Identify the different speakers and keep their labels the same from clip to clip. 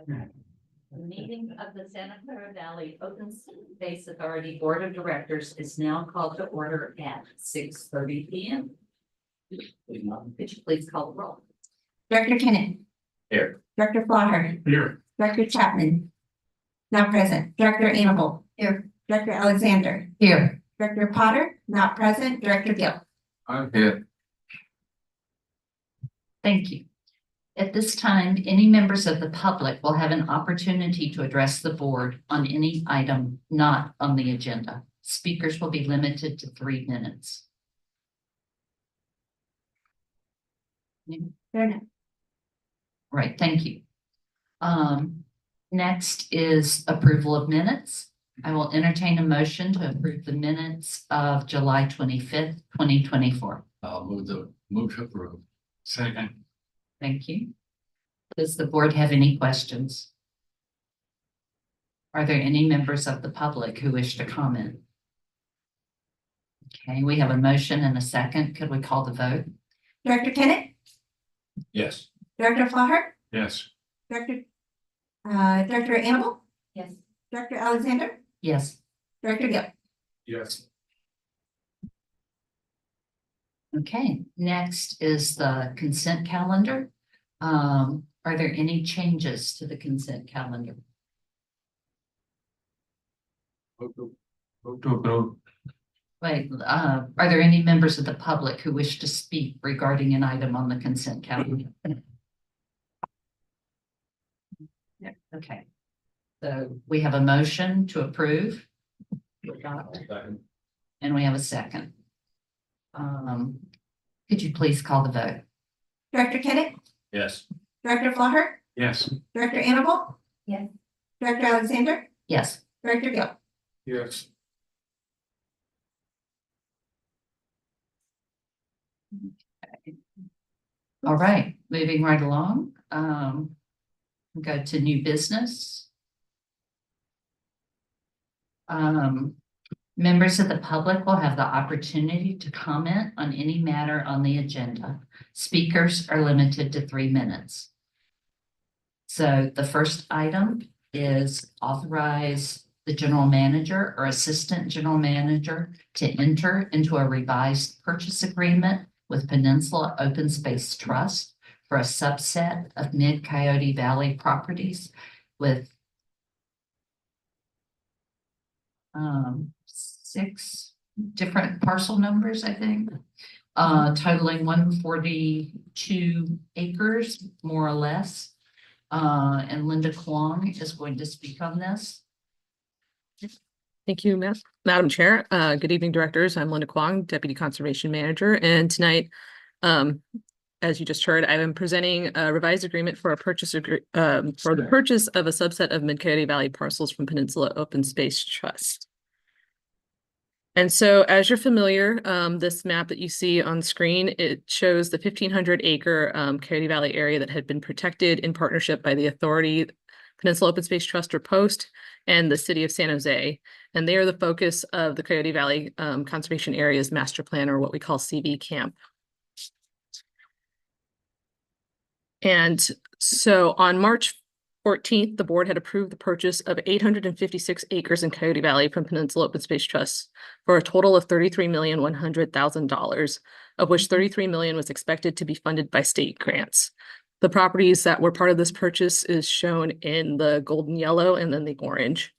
Speaker 1: The meeting of the Santa Clara Valley Open Space Authority Board of Directors is now called to order at 6:30 p.m. Could you please call the roll?
Speaker 2: Director Kenneth.
Speaker 3: Here.
Speaker 2: Director Flaher.
Speaker 3: Here.
Speaker 2: Director Chapman. Not present. Director Annable. Here. Director Alexander.
Speaker 1: Here.
Speaker 2: Director Potter. Not present. Director Gill.
Speaker 3: I'm here.
Speaker 1: Thank you. At this time, any members of the public will have an opportunity to address the board on any item not on the agenda. Speakers will be limited to 3 minutes.
Speaker 2: Fair enough.
Speaker 1: Right, thank you. Next is approval of minutes. I will entertain a motion to approve the minutes of July 25th, 2024.
Speaker 3: I'll move to approve. Second.
Speaker 1: Thank you. Does the board have any questions? Are there any members of the public who wish to comment? Okay, we have a motion and a second. Could we call the vote?
Speaker 2: Director Kenneth.
Speaker 3: Yes.
Speaker 2: Director Flaher.
Speaker 3: Yes.
Speaker 2: Director Annable.
Speaker 1: Yes.
Speaker 2: Director Alexander.
Speaker 1: Yes.
Speaker 2: Director Gill.
Speaker 3: Yes.
Speaker 1: Okay, next is the consent calendar. Are there any changes to the consent calendar?
Speaker 3: Vote to approve.
Speaker 1: Wait, are there any members of the public who wish to speak regarding an item on the consent calendar? Yeah, okay. So we have a motion to approve. And we have a second. Could you please call the vote?
Speaker 2: Director Kenneth.
Speaker 3: Yes.
Speaker 2: Director Flaher.
Speaker 3: Yes.
Speaker 2: Director Annable.
Speaker 1: Yes.
Speaker 2: Director Alexander.
Speaker 1: Yes.
Speaker 2: Director Gill.
Speaker 3: Yes.
Speaker 1: All right, moving right along. Go to new business. Members of the public will have the opportunity to comment on any matter on the agenda. Speakers are limited to 3 minutes. So the first item is authorize the general manager or assistant general manager to enter into a revised purchase agreement with Peninsula Open Space Trust for a subset of Mid-Coyote Valley properties with 6 different parcel numbers, I think, totaling 142 acres, more or less. And Linda Kwong is going to speak on this.
Speaker 4: Thank you, Madam Chair. Good evening, directors. I'm Linda Kwong, Deputy Conservation Manager. And tonight, as you just heard, I am presenting a revised agreement for a purchase for the purchase of a subset of Mid-Coyote Valley parcels from Peninsula Open Space Trust. And so as you're familiar, this map that you see on screen, it shows the 1,500 acre Coyote Valley area that had been protected in partnership by the authority, Peninsula Open Space Trust or POST, and the city of San Jose. And they are the focus of the Coyote Valley Conservation Areas Master Plan, or what we call CV Camp. And so on March 14th, the board had approved the purchase of 856 acres in Coyote Valley from Peninsula Open Space Trust for a total of $33,100,000, of which $33 million was expected to be funded by state grants. The properties that were part of this purchase is shown in the golden yellow and then the orange.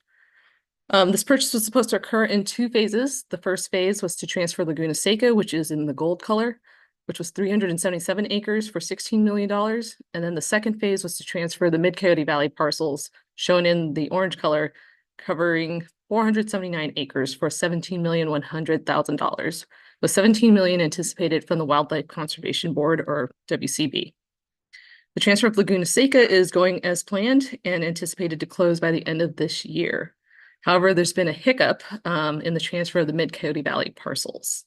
Speaker 4: This purchase was supposed to occur in 2 phases. The first phase was to transfer Laguna Seca, which is in the gold color, which was 377 acres for $16 million. And then the second phase was to transfer the Mid-Coyote Valley parcels, shown in the orange color, covering 479 acres for $17,100,000, with $17 million anticipated from the Wildlife Conservation Board, or WCB. The transfer of Laguna Seca is going as planned and anticipated to close by the end of this year. However, there's been a hiccup in the transfer of the Mid-Coyote Valley parcels.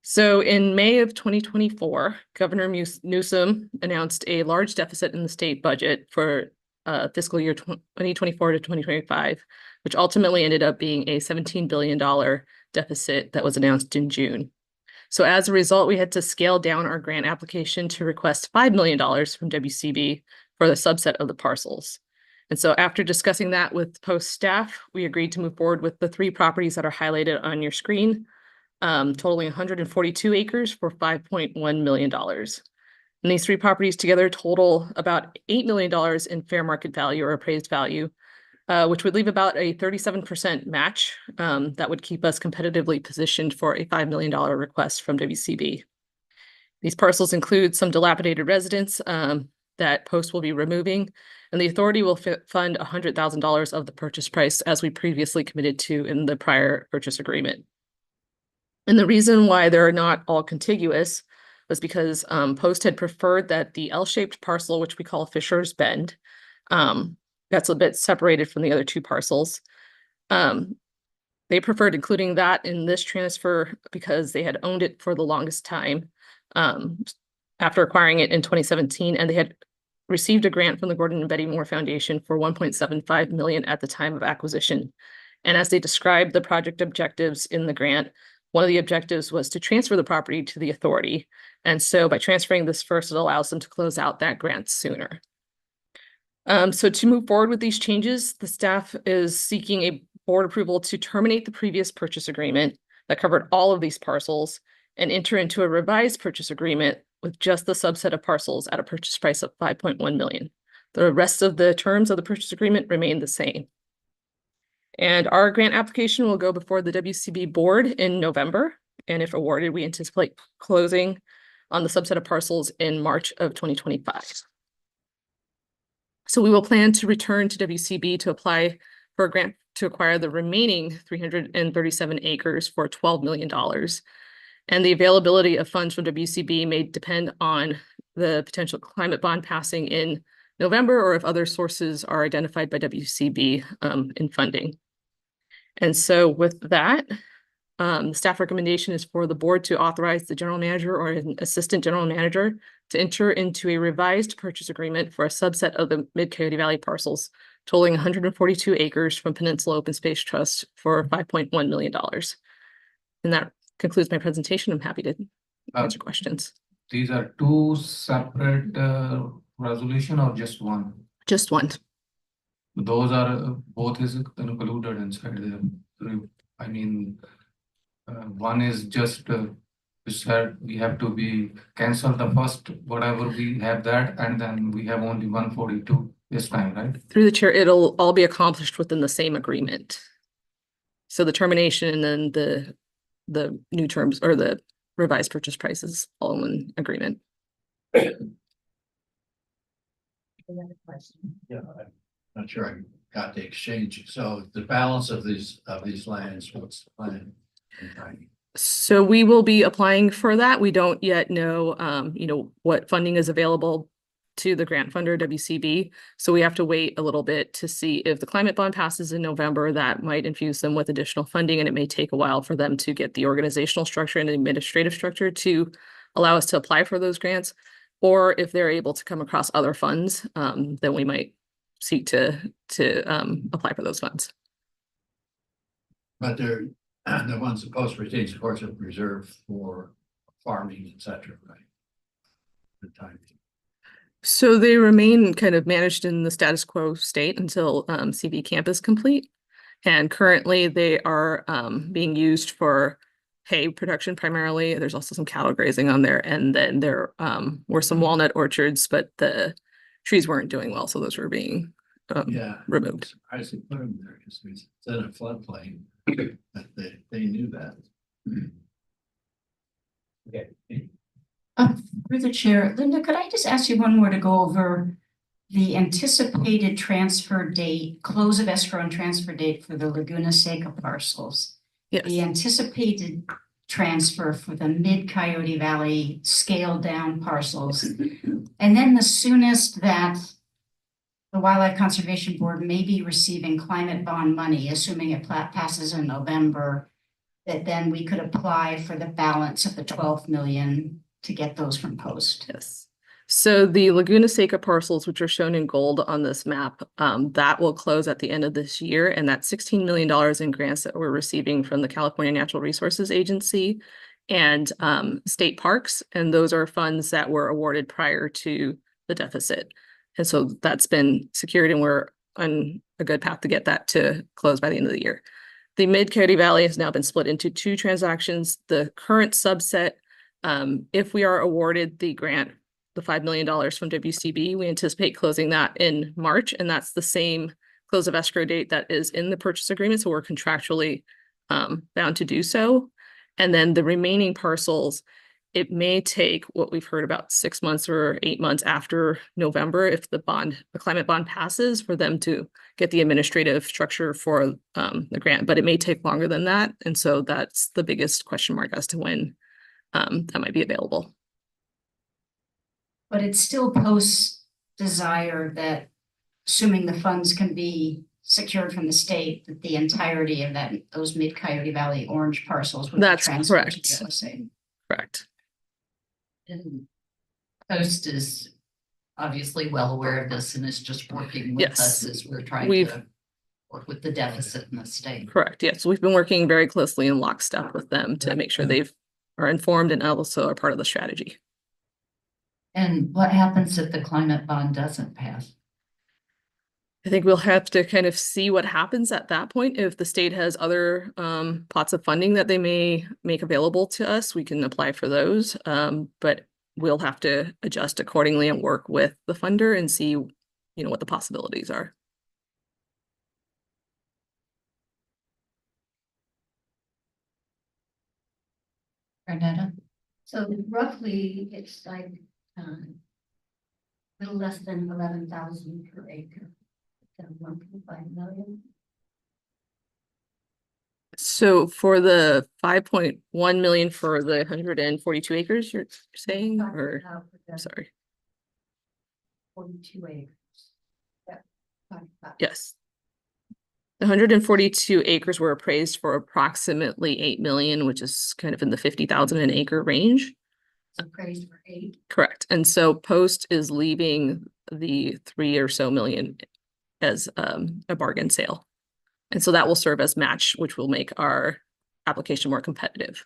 Speaker 4: So in May of 2024, Governor Newsom announced a large deficit in the state budget for fiscal year 2024 to 2025, which ultimately ended up being a $17 billion deficit that was announced in June. So as a result, we had to scale down our grant application to request $5 million from WCB for the subset of the parcels. And so after discussing that with Post staff, we agreed to move forward with the 3 properties that are highlighted on your screen, totaling 142 acres for $5.1 million. And these 3 properties together total about $8 million in fair market value or appraised value, which would leave about a 37% match that would keep us competitively positioned for a $5 million request from WCB. These parcels include some dilapidated residents that Post will be removing, and the authority will fund $100,000 of the purchase price as we previously committed to in the prior purchase agreement. And the reason why they're not all contiguous was because Post had preferred that the L-shaped parcel, which we call Fisher's Bend, that's a bit separated from the other 2 parcels. They preferred including that in this transfer because they had owned it for the longest time after acquiring it in 2017, and they had received a grant from the Gordon and Betty Moore Foundation for $1.75 million at the time of acquisition. And as they described the project objectives in the grant, one of the objectives was to transfer the property to the authority. And so by transferring this first, it allows them to close out that grant sooner. So to move forward with these changes, the staff is seeking a board approval to terminate the previous purchase agreement that covered all of these parcels and enter into a revised purchase agreement with just the subset of parcels at a purchase price of $5.1 million. The rest of the terms of the purchase agreement remain the same. And our grant application will go before the WCB board in November. And if awarded, we anticipate closing on the subset of parcels in March of 2025. So we will plan to return to WCB to apply for a grant to acquire the remaining 337 acres for $12 million. And the availability of funds from WCB may depend on the potential climate bond passing in November, or if other sources are identified by WCB in funding. And so with that, the staff recommendation is for the board to authorize the general manager or an assistant general manager to enter into a revised purchase agreement for a subset of the Mid-Coyote Valley parcels, totaling 142 acres from Peninsula Open Space Trust for $5.1 million. And that concludes my presentation. I'm happy to answer questions.
Speaker 3: These are 2 separate resolution or just one?
Speaker 4: Just one.
Speaker 3: Those are both is included inside them. I mean, one is just you said we have to be cancel the first whatever we have that, and then we have only 142 this time, right?
Speaker 4: Through the chair, it'll all be accomplished within the same agreement. So the termination and then the new terms or the revised purchase prices all in agreement.
Speaker 5: Yeah, I'm not sure I got the exchange. So the balance of these lands, what's the plan?
Speaker 4: So we will be applying for that. We don't yet know, what funding is available to the grant funder, WCB. So we have to wait a little bit to see if the climate bond passes in November. That might infuse them with additional funding, and it may take a while for them to get the organizational structure and administrative structure to allow us to apply for those grants. Or if they're able to come across other funds, then we might seek to apply for those funds.
Speaker 5: But they're the ones that Post retains, of course, are reserved for farming, etc. Right? The time.
Speaker 4: So they remain kind of managed in the status quo state until CV camp is complete. And currently they are being used for hay production primarily. There's also some cattle grazing on there. And then there were some walnut orchards, but the trees weren't doing well. So those were being removed.
Speaker 5: I see put them there because it's in a floodplain. But they knew that. Okay.
Speaker 6: Through the chair, Linda, could I just ask you one more to go over the anticipated transfer date, close of escrow and transfer date for the Laguna Seca parcels?
Speaker 4: Yes.
Speaker 6: The anticipated transfer for the Mid-Coyote Valley scaled down parcels. And then the soonest that the Wildlife Conservation Board may be receiving climate bond money, assuming it passes in November, that then we could apply for the balance of the 12 million to get those from Post.
Speaker 4: Yes. So the Laguna Seca parcels, which are shown in gold on this map, that will close at the end of this year. And that $16 million in grants that we're receiving from the California Natural Resources Agency and state parks. And those are funds that were awarded prior to the deficit. And so that's been secured and we're on a good path to get that to close by the end of the year. The Mid-Coyote Valley has now been split into 2 transactions. The current subset, if we are awarded the grant, the $5 million from WCB, we anticipate closing that in March, and that's the same close of escrow date that is in the purchase agreement, so we're contractually bound to do so. And then the remaining parcels, it may take what we've heard about 6 months or 8 months after November, if the climate bond passes, for them to get the administrative structure for the grant, but it may take longer than that. And so that's the biggest question mark as to when that might be available.
Speaker 6: But it still posts desire that, assuming the funds can be secured from the state, that the entirety of those Mid-Coyote Valley orange parcels would be
Speaker 4: That's
Speaker 6: transferred
Speaker 4: correct.
Speaker 6: to the OSA.
Speaker 4: Correct.
Speaker 1: And Post is obviously well aware of this and is just working with
Speaker 4: Yes.
Speaker 1: us as we're trying
Speaker 4: We've-
Speaker 1: to work with the deficit in the state.
Speaker 4: Correct. Yes. We've been working very closely in lockstep with them to make sure are informed and also are part of the strategy.
Speaker 1: And what happens if the climate bond doesn't pass?
Speaker 4: I think we'll have to kind of see what happens at that point. If the state has other pots of funding that they may make available to us, we can apply for those. But we'll have to adjust accordingly and work with the funder and see, what the possibilities are.
Speaker 1: Arnetta?
Speaker 7: So roughly, it's like, little less than 11,000 per acre. 1.5 million.
Speaker 4: So for the 5.1 million for the 142 acres, you're saying, or, sorry,
Speaker 7: 42 acres. Yeah. 5.5.
Speaker 4: yes. The 142 acres were appraised for approximately 8 million, which is kind of in the 50,000 an acre range.
Speaker 7: Appraised for 8.
Speaker 4: Correct. And so Post is leaving the 3 or so million as a bargain sale. And so that will serve as match, which will make our application more competitive.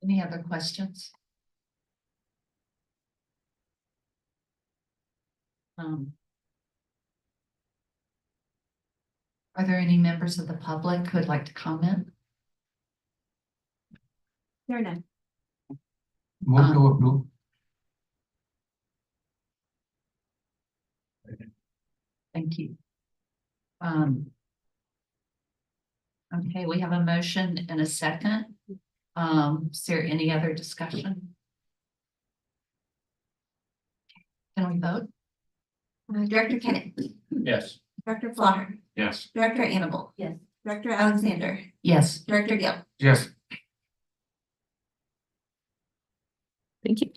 Speaker 1: Any other questions? Are there any members of the public who would like to comment?
Speaker 2: There are none.
Speaker 3: Move to approve.
Speaker 1: Thank you. Okay, we have a motion and a second. Is there any other discussion? Can we vote?
Speaker 2: Director Kenneth,
Speaker 5: Yes.
Speaker 2: Director Slaughter,
Speaker 5: Yes.
Speaker 2: Director Annable.
Speaker 7: Yes.
Speaker 2: Director Alexander,
Speaker 1: Yes.
Speaker 2: Director Gill.
Speaker 3: Yes.
Speaker 4: Thank you.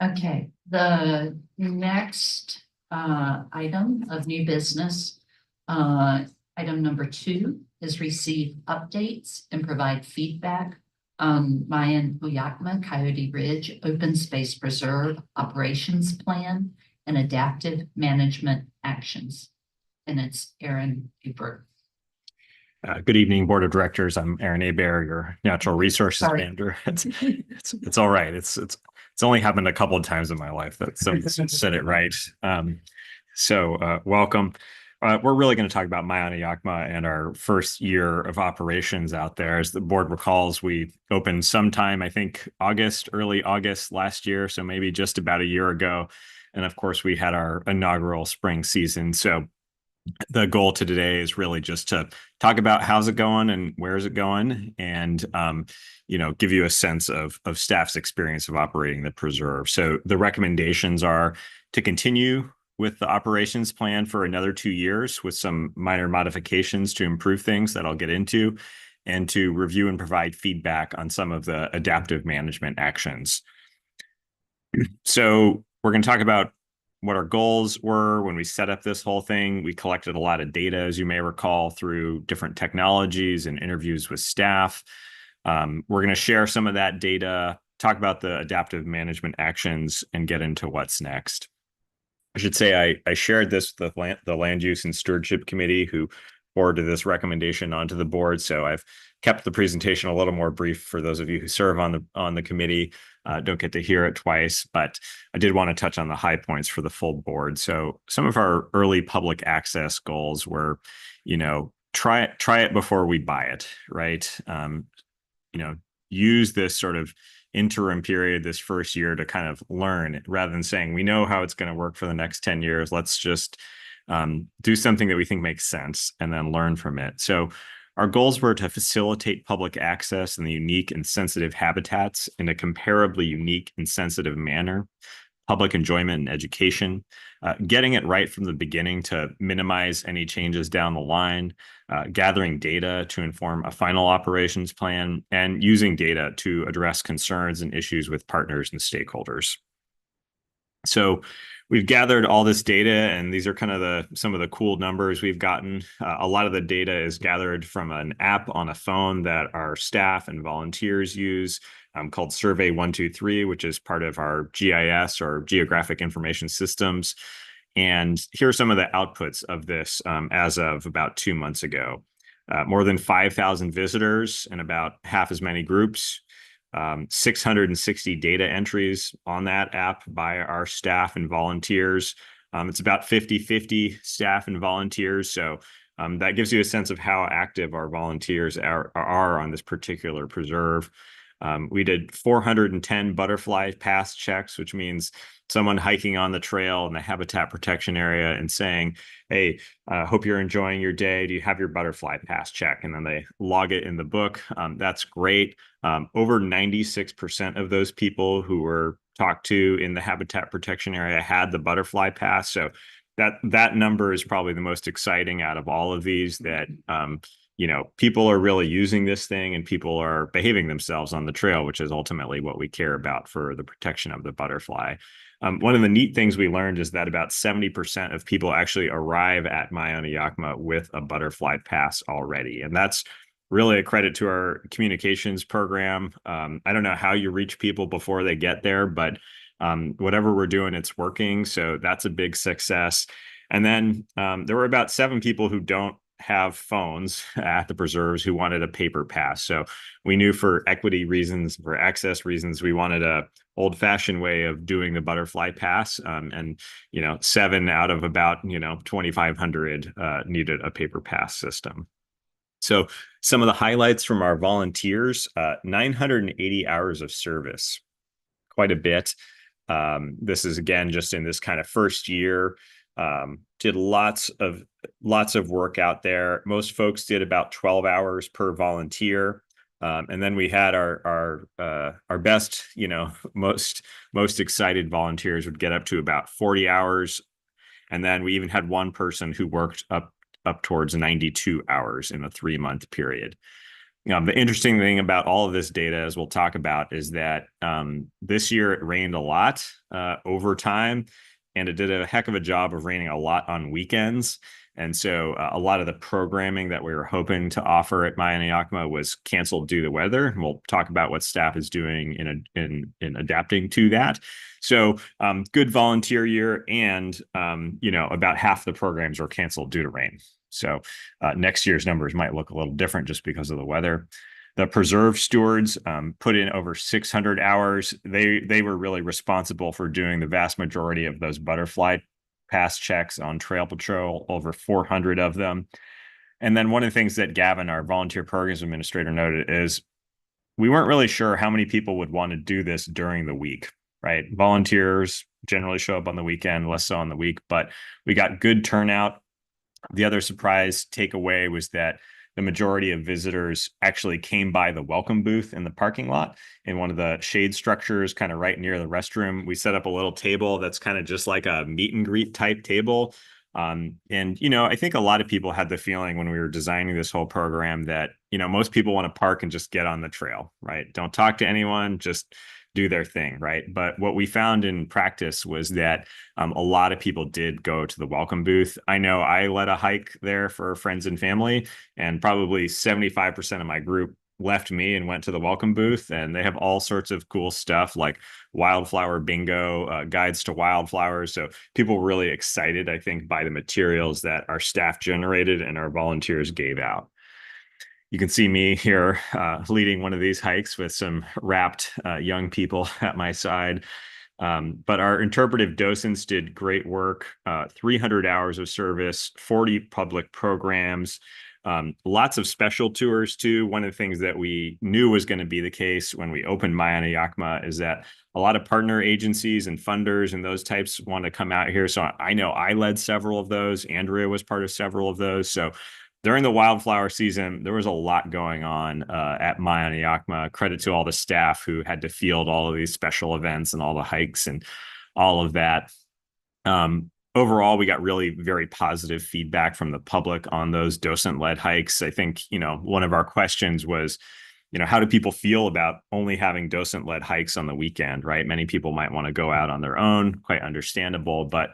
Speaker 1: Okay, the next item of new business, item number 2 is receive updates and provide feedback on Mayan Uyakma Coyote Ridge Open Space Preserve Operations Plan and Adaptive Management Actions. And it's Aaron Hubert.
Speaker 8: Good evening, Board of Directors. I'm Aaron Hebert, your Natural Resources
Speaker 1: Sorry.
Speaker 8: Manager. It's all right. It's only happened a couple of times in my life that someone said it right. So welcome. We're really going to talk about Mayan Uyakma and our first year of operations out there. As the board recalls, we opened sometime, I think early August last year, so maybe just about a year ago. And of course, we had our inaugural spring season. So the goal to today is really just to talk about how's it going and where is it going, and give you a sense of staff's experience of operating the preserve. So the recommendations are to continue with the operations plan for another 2 years with some minor modifications to improve things that I'll get into, and to review and provide feedback on some of the adaptive management actions. So we're going to talk about what our goals were when we set up this whole thing. We collected a lot of data, as you may recall, through different technologies and interviews with staff. We're going to share some of that data, talk about the adaptive management actions, and get into what's next. I should say I shared this with the Land Use and Stewardship Committee, who forwarded this recommendation onto the board. So I've kept the presentation a little more brief for those of you who serve on the committee. Don't get to hear it twice, but I did want to touch on the high points for the full board. So some of our early public access goals were, try it before we buy it, right? Use this sort of interim period, this first year, to kind of learn, rather than saying, we know how it's going to work for the next 10 years. Let's just do something that we think makes sense and then learn from it. So our goals were to facilitate public access in the unique and sensitive habitats in a comparably unique and sensitive manner, public enjoyment and education, getting it right from the beginning to minimize any changes down the line, gathering data to inform a final operations plan, and using data to address concerns and issues with partners and stakeholders. So we've gathered all this data, and these are kind of some of the cool numbers we've gotten. A lot of the data is gathered from an app on a phone that our staff and volunteers use, called Survey 123, which is part of our GIS, or Geographic Information Systems. And here are some of the outputs of this as of about 2 months ago. More than 5,000 visitors and about half as many groups. 660 data entries on that app by our staff and volunteers. It's about 50-50 staff and volunteers. So that gives you a sense of how active our volunteers are on this particular preserve. We did 410 butterfly pass checks, which means someone hiking on the trail in the habitat protection area and saying, hey, hope you're enjoying your day. Do you have your butterfly pass check? And then they log it in the book. That's great. Over 96% of those people who were talked to in the habitat protection area had the butterfly pass. So that number is probably the most exciting out of all of these, that people are really using this thing and people are behaving themselves on the trail, which is ultimately what we care about for the protection of the butterfly. One of the neat things we learned is that about 70% of people actually arrive at My-Own Yakima with a butterfly pass already. And that's really a credit to our communications program. I don't know how you reach people before they get there, but whatever we're doing, it's working. So that's a big success. And then there were about 7 people who don't have phones at the preserves who wanted a paper pass. So we knew for equity reasons, for access reasons, we wanted a old-fashioned way of doing the butterfly pass. And 7 out of about 2,500 needed a paper pass system. So some of the highlights from our volunteers: 980 hours of service, quite a bit. This is again just in this kind of first year. Did lots of work out there. Most folks did about 12 hours per volunteer. And then we had our best, most excited volunteers would get up to about 40 hours. And then we even had one person who worked up towards 92 hours in a 3-month period. The interesting thing about all of this data, as we'll talk about, is that this year it rained a lot over time. And it did a heck of a job of raining a lot on weekends. And so a lot of the programming that we were hoping to offer at My-Own Yakima was canceled due to weather. And we'll talk about what staff is doing in adapting to that. So good volunteer year, and about half the programs were canceled due to rain. So next year's numbers might look a little different just because of the weather. The preserve stewards put in over 600 hours. They were really responsible for doing the vast majority of those butterfly pass checks on trail patrol, over 400 of them. And then one of the things that Gavin, our volunteer programs administrator, noted is we weren't really sure how many people would want to do this during the week, right? Volunteers generally show up on the weekend, less so on the week, but we got good turnout. The other surprise takeaway was that the majority of visitors actually came by the welcome booth in the parking lot in one of the shade structures, kind of right near the restroom. We set up a little table that's kind of just like a meet and greet type table. I think a lot of people had the feeling when we were designing this whole program that, most people want to park and just get on the trail, right? Don't talk to anyone, just do their thing, right? But what we found in practice was that a lot of people did go to the welcome booth. I know I led a hike there for friends and family, and probably 75% of my group left me and went to the welcome booth, and they have all sorts of cool stuff like wildflower bingo, guides to wildflowers. So people were really excited, I think, by the materials that our staff generated and our volunteers gave out. You can see me here leading one of these hikes with some rapt young people at my side. But our interpretive docents did great work, 300 hours of service, 40 public programs, lots of special tours too. One of the things that we knew was going to be the case when we opened MyAna Yakima is that a lot of partner agencies and funders and those types want to come out here. So I know I led several of those. Andrea was part of several of those. So during the wildflower season, there was a lot going on at MyAna Yakima. Credit to all the staff who had to field all of these special events and all the hikes and all of that. Overall, we got really very positive feedback from the public on those docent-led hikes. I think, one of our questions was, how do people feel about only having docent-led hikes on the weekend, right? Many people might want to go out on their own, quite understandable, but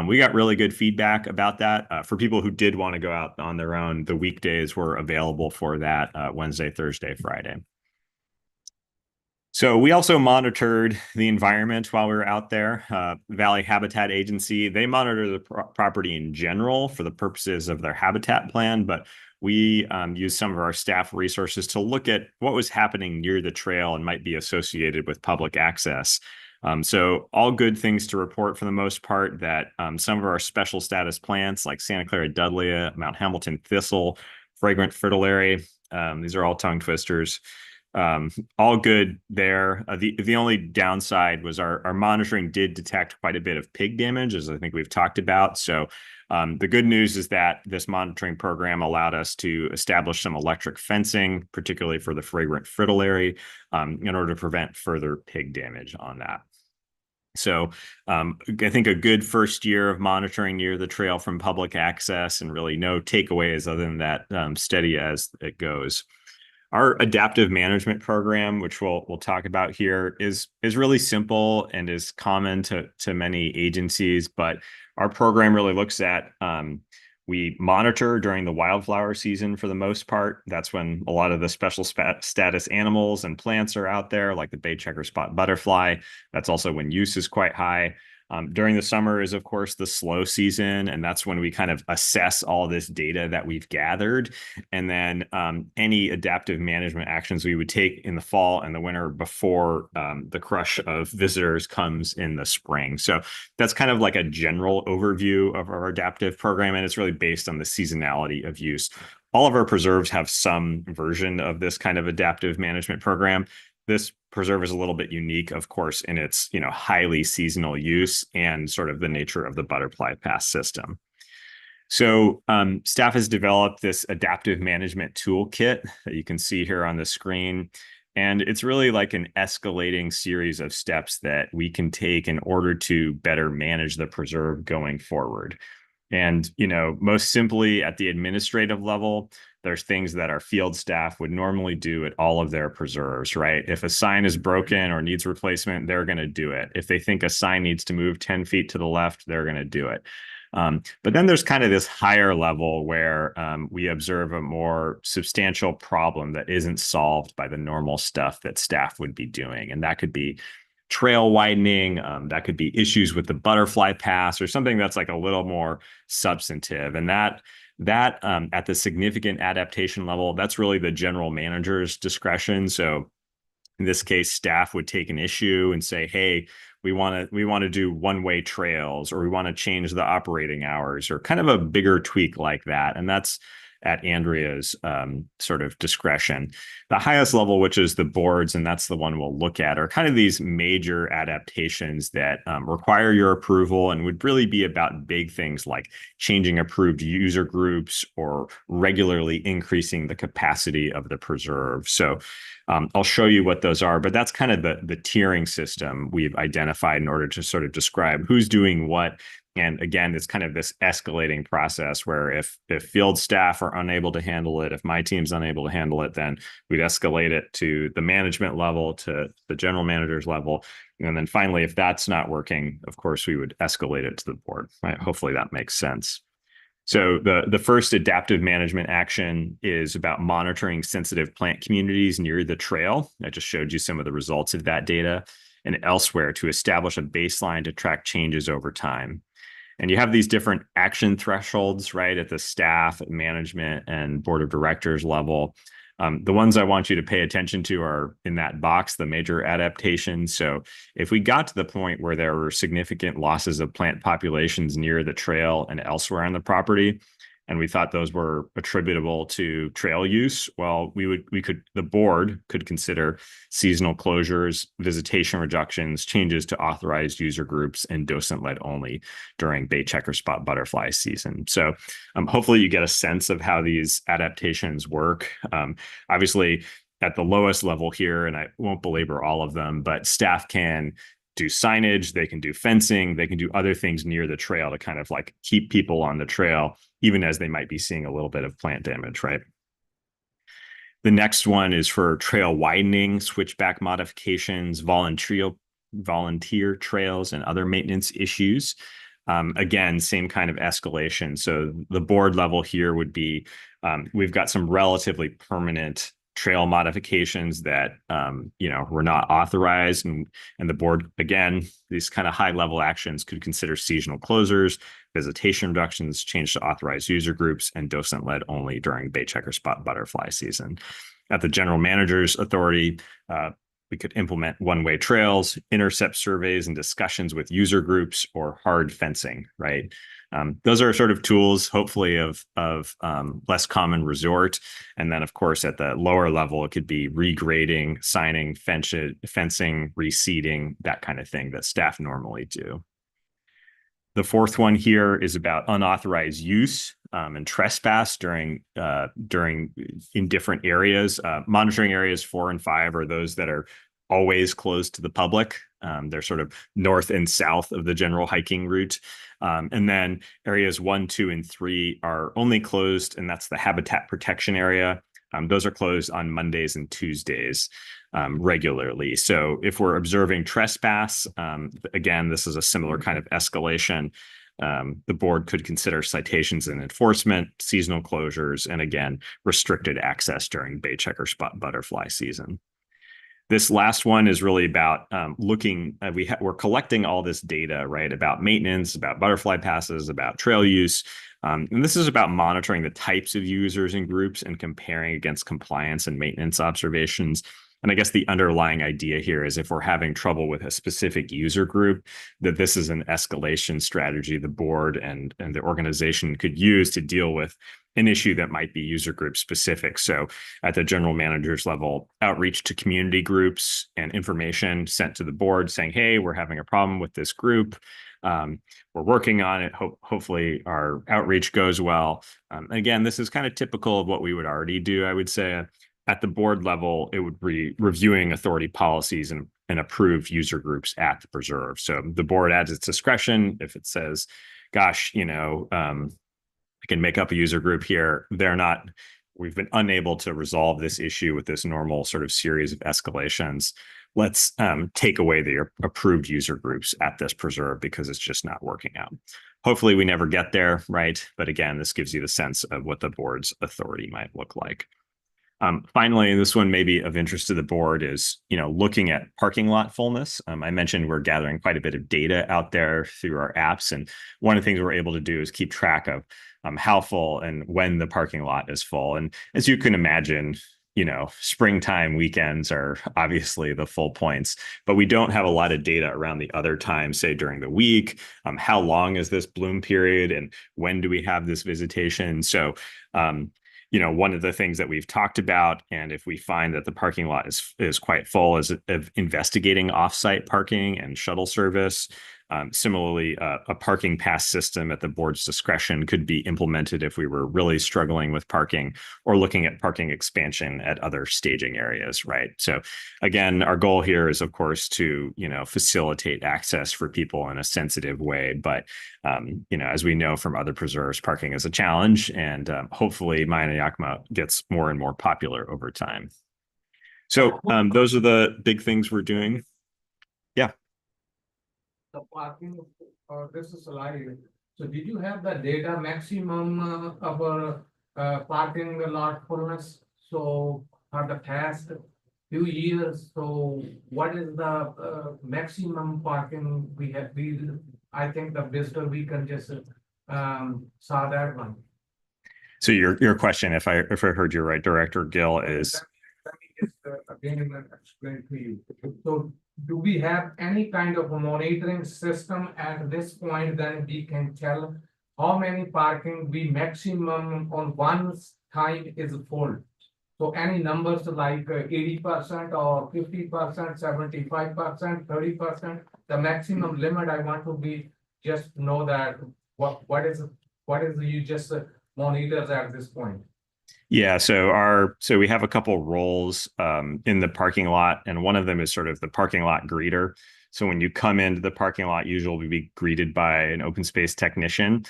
Speaker 8: we got really good feedback about that. For people who did want to go out on their own, the weekdays were available for that Wednesday, Thursday, Friday. So we also monitored the environment while we were out there. Valley Habitat Agency, they monitor the property in general for the purposes of their habitat plan, but we used some of our staff resources to look at what was happening near the trail and might be associated with public access. So all good things to report for the most part, that some of our special status plants like Santa Clara Dudleya, Mount Hamilton Thistle, Fragrant Fritillary, these are all tongue twisters. All good there. The only downside was our monitoring did detect quite a bit of pig damage, as I think we've talked about. So the good news is that this monitoring program allowed us to establish some electric fencing, particularly for the Fragrant Fritillary, in order to prevent further pig damage on that. So I think a good first year of monitoring near the trail from public access, and really no takeaways other than that, steady as it goes. Our adaptive management program, which we'll talk about here, is really simple and is common to many agencies, but our program really looks at, we monitor during the wildflower season for the most part. That's when a lot of the special status animals and plants are out there, like the bay checker spot butterfly. That's also when use is quite high. During the summer is, of course, the slow season, and that's when we kind of assess all this data that we've gathered, and then any adaptive management actions we would take in the fall and the winter before the crush of visitors comes in the spring. So that's kind of like a general overview of our adaptive program, and it's really based on the seasonality of use. All of our preserves have some version of this kind of adaptive management program. This preserve is a little bit unique, of course, in its highly seasonal use and sort of the nature of the butterfly pass system. So staff has developed this adaptive management toolkit that you can see here on the screen. And it's really like an escalating series of steps that we can take in order to better manage the preserve going forward. And, most simply at the administrative level, there's things that our field staff would normally do at all of their preserves, right? If a sign is broken or needs replacement, they're going to do it. If they think a sign needs to move 10 feet to the left, they're going to do it. But then there's kind of this higher level where we observe a more substantial problem that isn't solved by the normal stuff that staff would be doing. And that could be trail widening, that could be issues with the butterfly pass, or something that's like a little more substantive. And that at the significant adaptation level, that's really the general manager's discretion. So in this case, staff would take an issue and say, hey, we want to do one-way trails, or we want to change the operating hours, or kind of a bigger tweak like that. And that's at Andrea's sort of discretion. The highest level, which is the boards, and that's the one we'll look at, are kind of these major adaptations that require your approval and would really be about big things like changing approved user groups or regularly increasing the capacity of the preserve. So I'll show you what those are, but that's kind of the tiering system we've identified in order to sort of describe who's doing what And again, it's kind of this escalating process where if field staff are unable to handle it, if my team's unable to handle it, then we'd escalate it to the management level, to the general manager's level. And then finally, if that's not working, of course, we would escalate it to the board. Right? Hopefully that makes sense. So the first adaptive management action is about monitoring sensitive plant communities near the trail. I just showed you some of the results of that data, and elsewhere to establish a baseline to track changes over time. And you have these different action thresholds, right, at the staff, management, and board of directors level. The ones I want you to pay attention to are in that box, the major adaptations. So if we got to the point where there were significant losses of plant populations near the trail and elsewhere on the property, and we thought those were attributable to trail use, well, the board could consider seasonal closures, visitation reductions, changes to authorized user groups, and docent-led only during bay checker spot butterfly season. So hopefully you get a sense of how these adaptations work. Obviously, at the lowest level here, and I won't belabor all of them, but staff can do signage, they can do fencing, they can do other things near the trail to kind of like keep people on the trail, even as they might be seeing a little bit of plant damage, right? The next one is for trail widening, switchback modifications, volunteer trails, and other maintenance issues. Again, same kind of escalation. So the board level here would be, we've got some relatively permanent trail modifications that were not authorized, and the board, again, these kind of high level actions could consider seasonal closures, visitation reductions, change to authorized user groups, and docent led only during bay checker spot butterfly season. At the general manager's authority, we could implement one-way trails, intercept surveys, and discussions with user groups, or hard fencing, right? Those are sort of tools, hopefully, of less common resort. And then, of course, at the lower level, it could be regrading, signing, fencing, reseeding, that kind of thing that staff normally do. The fourth one here is about unauthorized use and trespass during in different areas. Monitoring areas 4 and 5 are those that are always closed to the public. They're sort of north and south of the general hiking route. And then areas 1, 2, and 3 are only closed, and that's the habitat protection area. Those are closed on Mondays and Tuesdays regularly. So if we're observing trespass, again, this is a similar kind of escalation. The board could consider citations and enforcement, seasonal closures, and again, restricted access during bay checker spot butterfly season. This last one is really about looking, we're collecting all this data, right, about maintenance, about butterfly passes, about trail use. And this is about monitoring the types of users and groups and comparing against compliance and maintenance observations. And I guess the underlying idea here is if we're having trouble with a specific user group, that this is an escalation strategy the board and the organization could use to deal with an issue that might be user group specific. So at the general manager's level, outreach to community groups and information sent to the board saying, hey, we're having a problem with this group. We're working on it. Hopefully our outreach goes well. Again, this is kind of typical of what we would already do, I would say. At the board level, it would be reviewing authority policies and approved user groups at the preserve. So the board adds its discretion. If it says, gosh, I can make up a user group here, we've been unable to resolve this issue with this normal sort of series of escalations. Let's take away the approved user groups at this preserve because it's just not working out. Hopefully we never get there, right? But again, this gives you the sense of what the board's authority might look like. Finally, this one may be of interest to the board is, looking at parking lot fullness. I mentioned we're gathering quite a bit of data out there through our apps. And one of the things we're able to do is keep track of how full and when the parking lot is full. And as you can imagine, springtime weekends are obviously the full points, but we don't have a lot of data around the other times, say during the week. How long is this bloom period and when do we have this visitation? So, one of the things that we've talked about, and if we find that the parking lot is quite full, is of investigating offsite parking and shuttle service. Similarly, a parking pass system at the board's discretion could be implemented if we were really struggling with parking or looking at parking expansion at other staging areas, right? So again, our goal here is, of course, to, facilitate access for people in a sensitive way. But, as we know from other preserves, parking is a challenge, and hopefully Mauna Yakima gets more and more popular over time. So those are the big things we're doing. Yeah.
Speaker 3: The parking, this is slide. So did you have the data maximum of parking lot fullness? So for the past few years, so what is the maximum parking we have? I think the visitor we can just saw that one.
Speaker 8: So your question, if I heard you right, Director Gill, is
Speaker 3: Let me just again explain to you. So do we have any kind of a monitoring system at this point that we can tell how many parking we maximum on one time is full? So any numbers like 80% or 50%, 75%, 30%, the maximum limit I want to be just know that what is you just monitors at this point.
Speaker 8: Yeah, so we have a couple roles in the parking lot, and one of them is sort of the parking lot greeter. So when you come into the parking lot, usually we'll be greeted by an open space technician.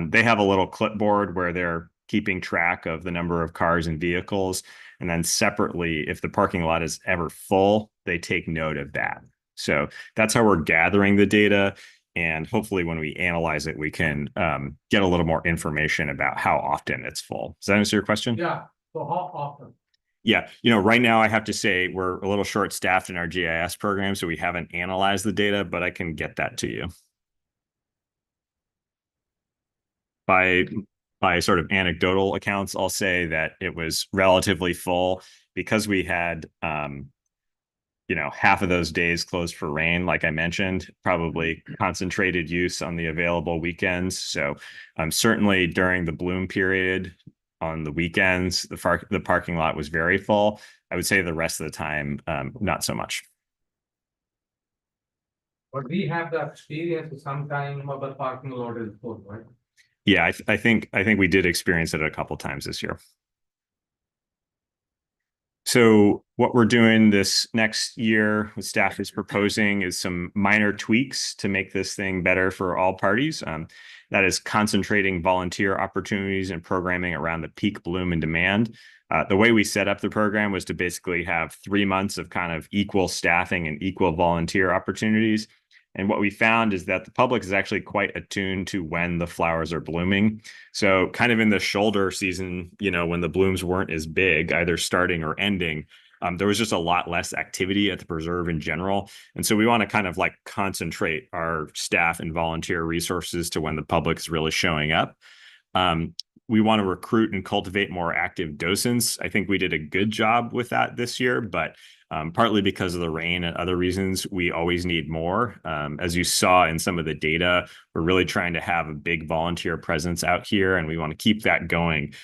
Speaker 8: They have a little clipboard where they're keeping track of the number of cars and vehicles. And then separately, if the parking lot is ever full, they take note of that. So that's how we're gathering the data. And hopefully when we analyze it, we can get a little more information about how often it's full. Does that answer your question?
Speaker 3: Yeah, so how often?
Speaker 8: Yeah, right now I have to say we're a little short-staffed in our GIS program, so we haven't analyzed the data, but I can get that to you. By sort of anecdotal accounts, I'll say that it was relatively full because we had half of those days closed for rain, like I mentioned, probably concentrated use on the available weekends. So certainly during the bloom period on the weekends, the parking lot was very full. I would say the rest of the time, not so much.
Speaker 3: But we have the experience sometime of the parking lot is full, right?
Speaker 8: Yeah, I think we did experience it a couple times this year. So what we're doing this next year, what staff is proposing is some minor tweaks to make this thing better for all parties. That is concentrating volunteer opportunities and programming around the peak bloom and demand. The way we set up the program was to basically have 3 months of kind of equal staffing and equal volunteer opportunities. And what we found is that the public is actually quite attuned to when the flowers are blooming. So kind of in the shoulder season, when the blooms weren't as big, either starting or ending, there was just a lot less activity at the preserve in general. And so we want to kind of like concentrate our staff and volunteer resources to when the public is really showing up. We want to recruit and cultivate more active docents. I think we did a good job with that this year, but partly because of the rain and other reasons, we always need more. As you saw in some of the data, we're really trying to have a big volunteer presence out here, and we want to keep that going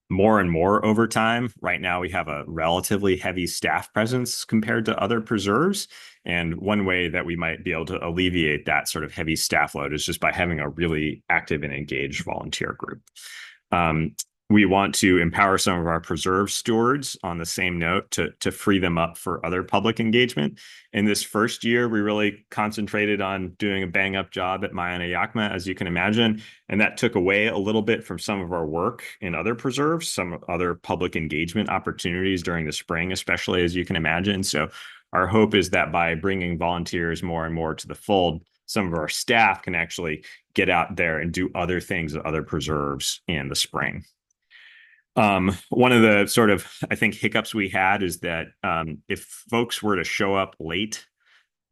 Speaker 8: more and more over time. Right now, we have a relatively heavy staff presence compared to other preserves. And one way that we might be able to alleviate that sort of heavy staff load is just by having a really active and engaged volunteer group. We want to empower some of our preserve stewards on the same note to free them up for other public engagement. In this first year, we really concentrated on doing a bang up job at Mauna Yakima, as you can imagine. And that took away a little bit from some of our work in other preserves, some other public engagement opportunities during the spring, especially, as you can imagine. So our hope is that by bringing volunteers more and more to the fold, some of our staff can actually get out there and do other things at other preserves in the spring. One of the sort of, I think, hiccups we had is that if folks were to show up late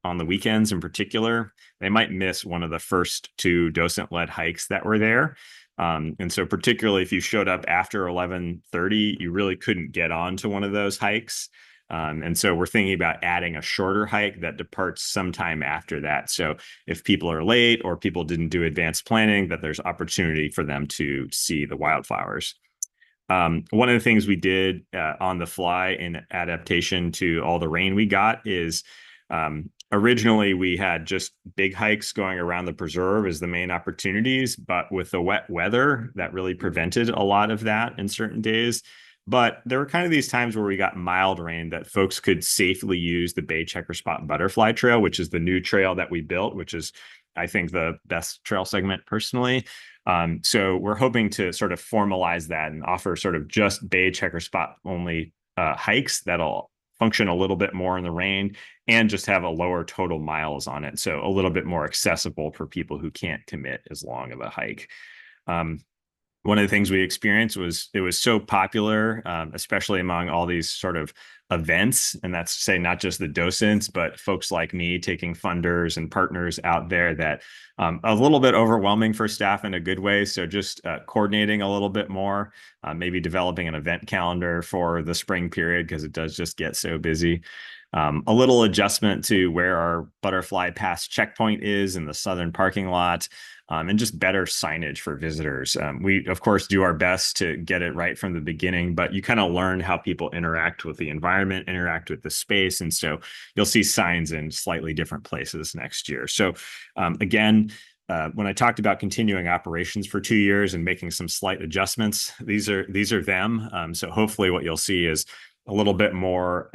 Speaker 8: on the weekends in particular, they might miss one of the first 2 docent-led hikes that were there. And so particularly if you showed up after 11:30, you really couldn't get on to one of those hikes. And so we're thinking about adding a shorter hike that departs sometime after that. So if people are late or people didn't do advanced planning, that there's opportunity for them to see the wildflowers. One of the things we did on the fly in adaptation to all the rain we got is Originally, we had just big hikes going around the preserve as the main opportunities, but with the wet weather, that really prevented a lot of that in certain days. But there were kind of these times where we got mild rain that folks could safely use the Bay Checker Spot Butterfly Trail, which is the new trail that we built, which is, I think, the best trail segment personally. So we're hoping to sort of formalize that and offer sort of just Bay Checker Spot only hikes that'll function a little bit more in the rain and just have a lower total miles on it. So a little bit more accessible for people who can't commit as long of a hike. One of the things we experienced was it was so popular, especially among all these sort of events. And that's to say, not just the docents, but folks like me taking funders and partners out there, that a little bit overwhelming for staff in a good way. So just coordinating a little bit more, maybe developing an event calendar for the spring period, because it does just get so busy. A little adjustment to where our Butterfly Pass checkpoint is in the southern parking lot, and just better signage for visitors. We, of course, do our best to get it right from the beginning, but you kind of learn how people interact with the environment, interact with the space. And so you'll see signs in slightly different places next year. So again, when I talked about continuing operations for 2 years and making some slight adjustments, these are them. So hopefully what you'll see is a little bit more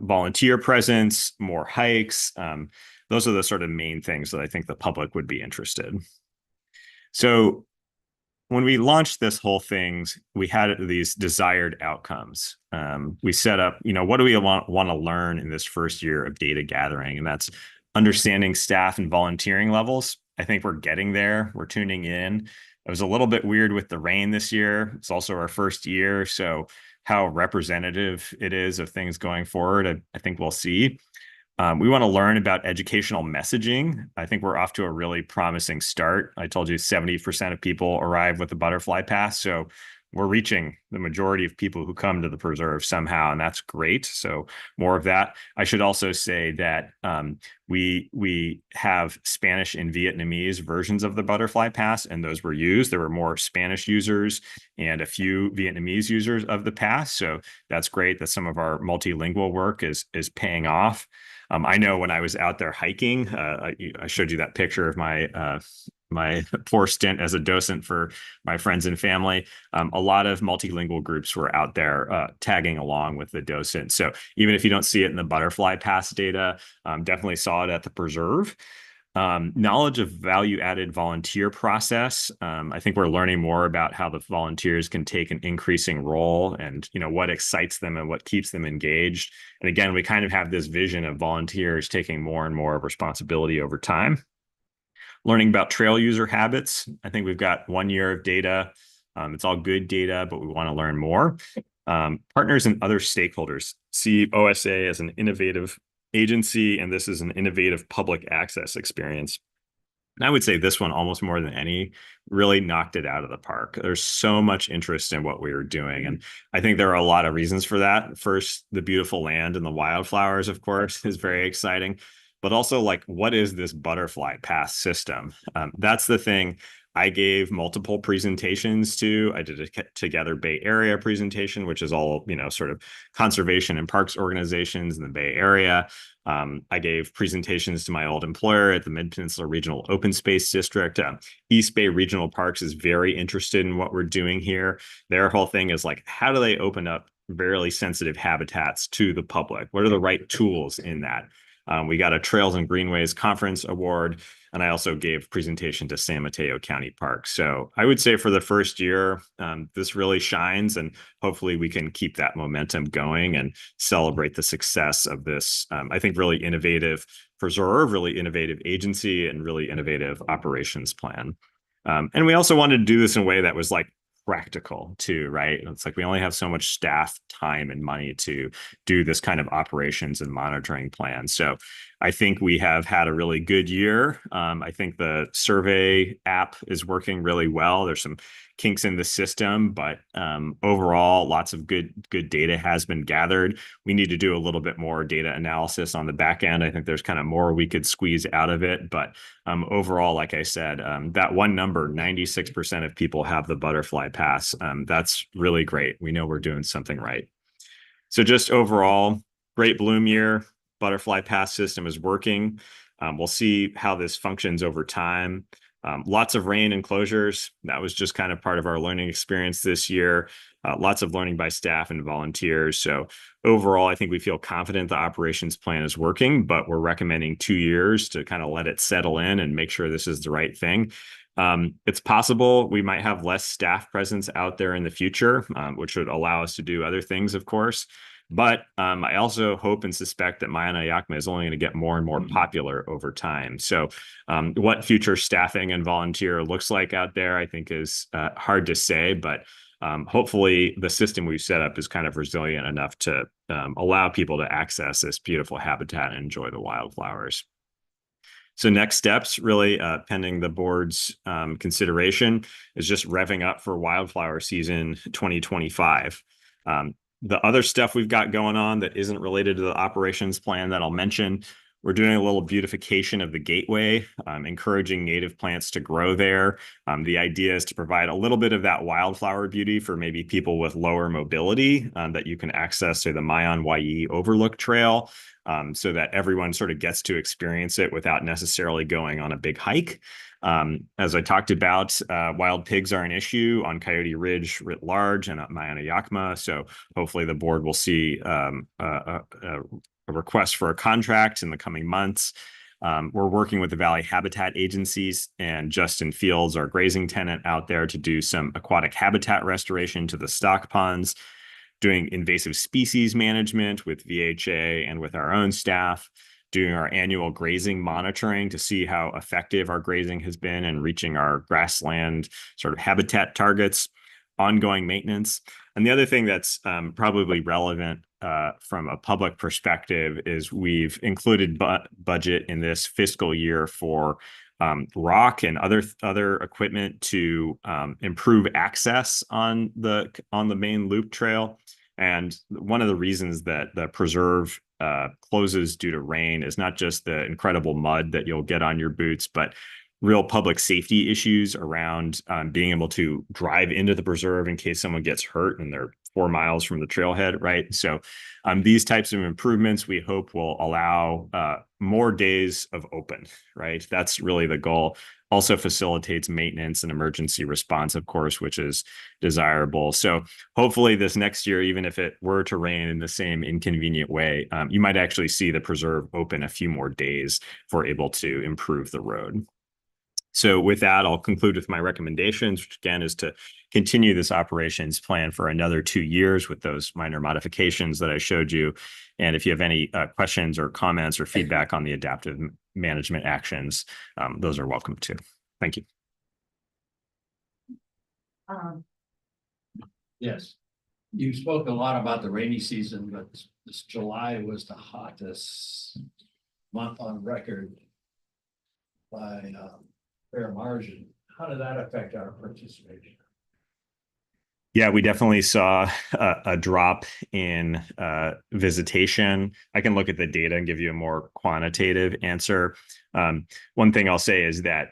Speaker 8: volunteer presence, more hikes. Those are the sort of main things that I think the public would be interested. So when we launched this whole thing, we had these desired outcomes. We set up, what do we want to learn in this first year of data gathering? And that's understanding staff and volunteering levels. I think we're getting there. We're tuning in. It was a little bit weird with the rain this year. It's also our first year. So how representative it is of things going forward, I think we'll see. We want to learn about educational messaging. I think we're off to a really promising start. I told you 70% of people arrive with the Butterfly Pass. So we're reaching the majority of people who come to the preserve somehow, and that's great. So more of that. I should also say that we have Spanish and Vietnamese versions of the Butterfly Pass, and those were used. There were more Spanish users and a few Vietnamese users of the pass. So that's great that some of our multilingual work is paying off. I know when I was out there hiking, I showed you that picture of my poor stint as a docent for my friends and family. A lot of multilingual groups were out there tagging along with the docent. So even if you don't see it in the Butterfly Pass data, definitely saw it at the preserve. Knowledge of value-added volunteer process. I think we're learning more about how the volunteers can take an increasing role and, what excites them and what keeps them engaged. And again, we kind of have this vision of volunteers taking more and more of responsibility over time. Learning about trail user habits. I think we've got 1 year of data. It's all good data, but we want to learn more. Partners and other stakeholders see OSA as an innovative agency, and this is an innovative public access experience. And I would say this one, almost more than any, really knocked it out of the park. There's so much interest in what we were doing. And I think there are a lot of reasons for that. First, the beautiful land and the wildflowers, of course, is very exciting. But also, what is this Butterfly Pass system? That's the thing. I gave multiple presentations to. I did a Together Bay Area presentation, which is all, sort of conservation and parks organizations in the Bay Area. I gave presentations to my old employer at the Mid-Peninsula Regional Open Space District. East Bay Regional Parks is very interested in what we're doing here. Their whole thing is how do they open up very sensitive habitats to the public? What are the right tools in that? We got a Trails and Greenways Conference Award, and I also gave presentation to San Mateo County Park. So I would say for the first year, this really shines, and hopefully we can keep that momentum going and celebrate the success of this, I think, really innovative preserve, really innovative agency, and really innovative operations plan. And we also wanted to do this in a way that was practical too, right? It's we only have so much staff time and money to do this kind of operations and monitoring plan. So I think we have had a really good year. I think the survey app is working really well. There's some kinks in the system, but overall, lots of good data has been gathered. We need to do a little bit more data analysis on the back end. I think there's kind of more we could squeeze out of it. But overall, like I said, that one number, 96% of people have the Butterfly Pass. That's really great. We know we're doing something right. So just overall, great bloom year. butterfly pass system is working. We'll see how this functions over time. Lots of rain enclosures. That was just kind of part of our learning experience this year. Lots of learning by staff and volunteers. So overall, I think we feel confident the operations plan is working, but we're recommending 2 years to kind of let it settle in and make sure this is the right thing. It's possible we might have less staff presence out there in the future, which would allow us to do other things, of course. But I also hope and suspect that Ma'ayan'a Yakma is only going to get more and more popular over time. So what future staffing and volunteer looks like out there, I think is hard to say, but hopefully the system we've set up is kind of resilient enough to allow people to access this beautiful habitat and enjoy the wildflowers. So next steps, really pending the board's consideration, is just revving up for wildflower season 2025. The other stuff we've got going on that isn't related to the operations plan that I'll mention, we're doing a little beautification of the gateway, encouraging native plants to grow there. The idea is to provide a little bit of that wildflower beauty for maybe people with lower mobility that you can access through the Mayan-Wai'i Overlook Trail, so that everyone sort of gets to experience it without necessarily going on a big hike. As I talked about, wild pigs are an issue on Coyote Ridge writ large and at Ma'ayan'a Yakma. So hopefully the board will see a request for a contract in the coming months. We're working with the Valley Habitat Agencies and Justin Fields, our grazing tenant out there, to do some aquatic habitat restoration to the stock ponds, doing invasive species management with VHA and with our own staff, doing our annual grazing monitoring to see how effective our grazing has been in reaching our grassland sort of habitat targets, ongoing maintenance. And the other thing that's probably relevant from a public perspective is we've included budget in this fiscal year for rock and other equipment to improve access on the main loop trail. And one of the reasons that the preserve closes due to rain is not just the incredible mud that you'll get on your boots, but real public safety issues around being able to drive into the preserve in case someone gets hurt and they're 4 miles from the trailhead, right? So these types of improvements we hope will allow more days of open, right? That's really the goal. Also facilitates maintenance and emergency response, of course, which is desirable. So hopefully this next year, even if it were to rain in the same inconvenient way, you might actually see the preserve open a few more days if we're able to improve the road. So with that, I'll conclude with my recommendations, which again is to continue this operations plan for another 2 years with those minor modifications that I showed you. And if you have any questions or comments or feedback on the adaptive management actions, those are welcome too. Thank you.
Speaker 5: Yes. You spoke a lot about the rainy season, but this July was the hottest month on record by fair margin. How did that affect our participation?
Speaker 8: Yeah, we definitely saw a drop in visitation. I can look at the data and give you a more quantitative answer. One thing I'll say is that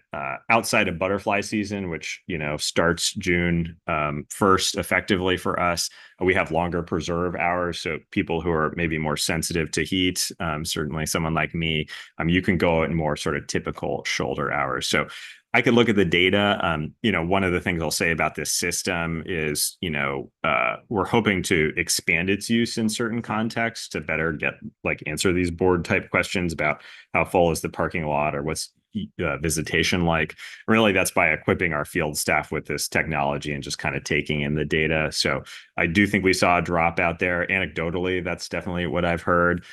Speaker 8: outside of butterfly season, which starts June 1st effectively for us, we have longer preserve hours. So people who are maybe more sensitive to heat, certainly someone like me, you can go in more sort of typical shoulder hours. So I could look at the data. One of the things I'll say about this system is, we're hoping to expand its use in certain contexts to better answer these board type questions about how full is the parking lot or what's visitation like. Really, that's by equipping our field staff with this technology and just kind of taking in the data. So I do think we saw a drop out there. Anecdotally, that's definitely what I've heard.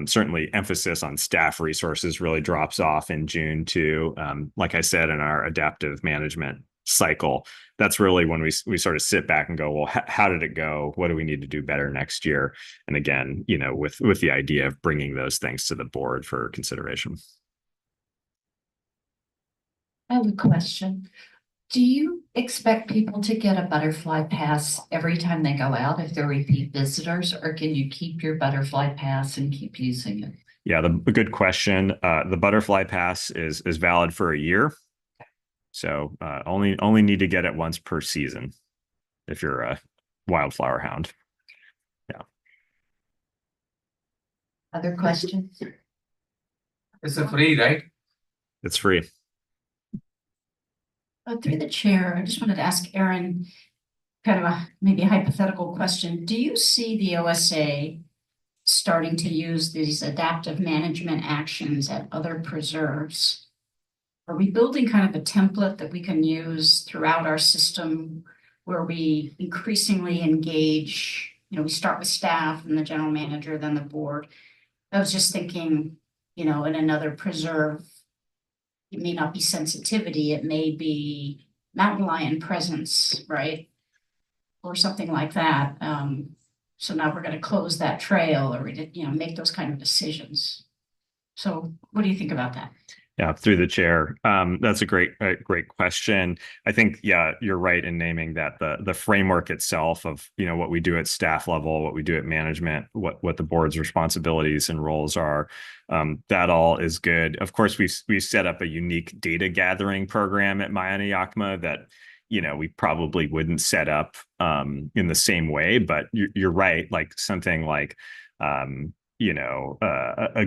Speaker 8: Certainly emphasis on staff resources really drops off in June too. Like I said, in our adaptive management cycle, that's really when we sort of sit back and go, well, how did it go? What do we need to do better next year? And again, with the idea of bringing those things to the board for consideration.
Speaker 1: I have a question. Do you expect people to get a butterfly pass every time they go out if they're repeat visitors, or can you keep your butterfly pass and keep using it?
Speaker 8: Yeah, a good question. The butterfly pass is valid for a year. So only need to get it once per season if you're a wildflower hound. Yeah.
Speaker 1: Other questions?
Speaker 3: It's a free, right?
Speaker 8: It's free.
Speaker 6: Through the chair, I just wanted to ask Erin kind of a maybe a hypothetical question. Do you see the OSA starting to use these adaptive management actions at other preserves? Are we building kind of a template that we can use throughout our system where we increasingly engage, we start with staff and the general manager, then the board? I was just thinking, in another preserve, it may not be sensitivity, it may be mountain lion presence, right? Or something like that. So now we're gonna close that trail or, make those kind of decisions. So what do you think about that?
Speaker 8: Yeah, through the chair. That's a great question. I think, yeah, you're right in naming that the framework itself of, what we do at staff level, what we do at management, what the board's responsibilities and roles are, that all is good. Of course, we set up a unique data gathering program at Maya Yakima that, we probably wouldn't set up in the same way, but you're right, like something like a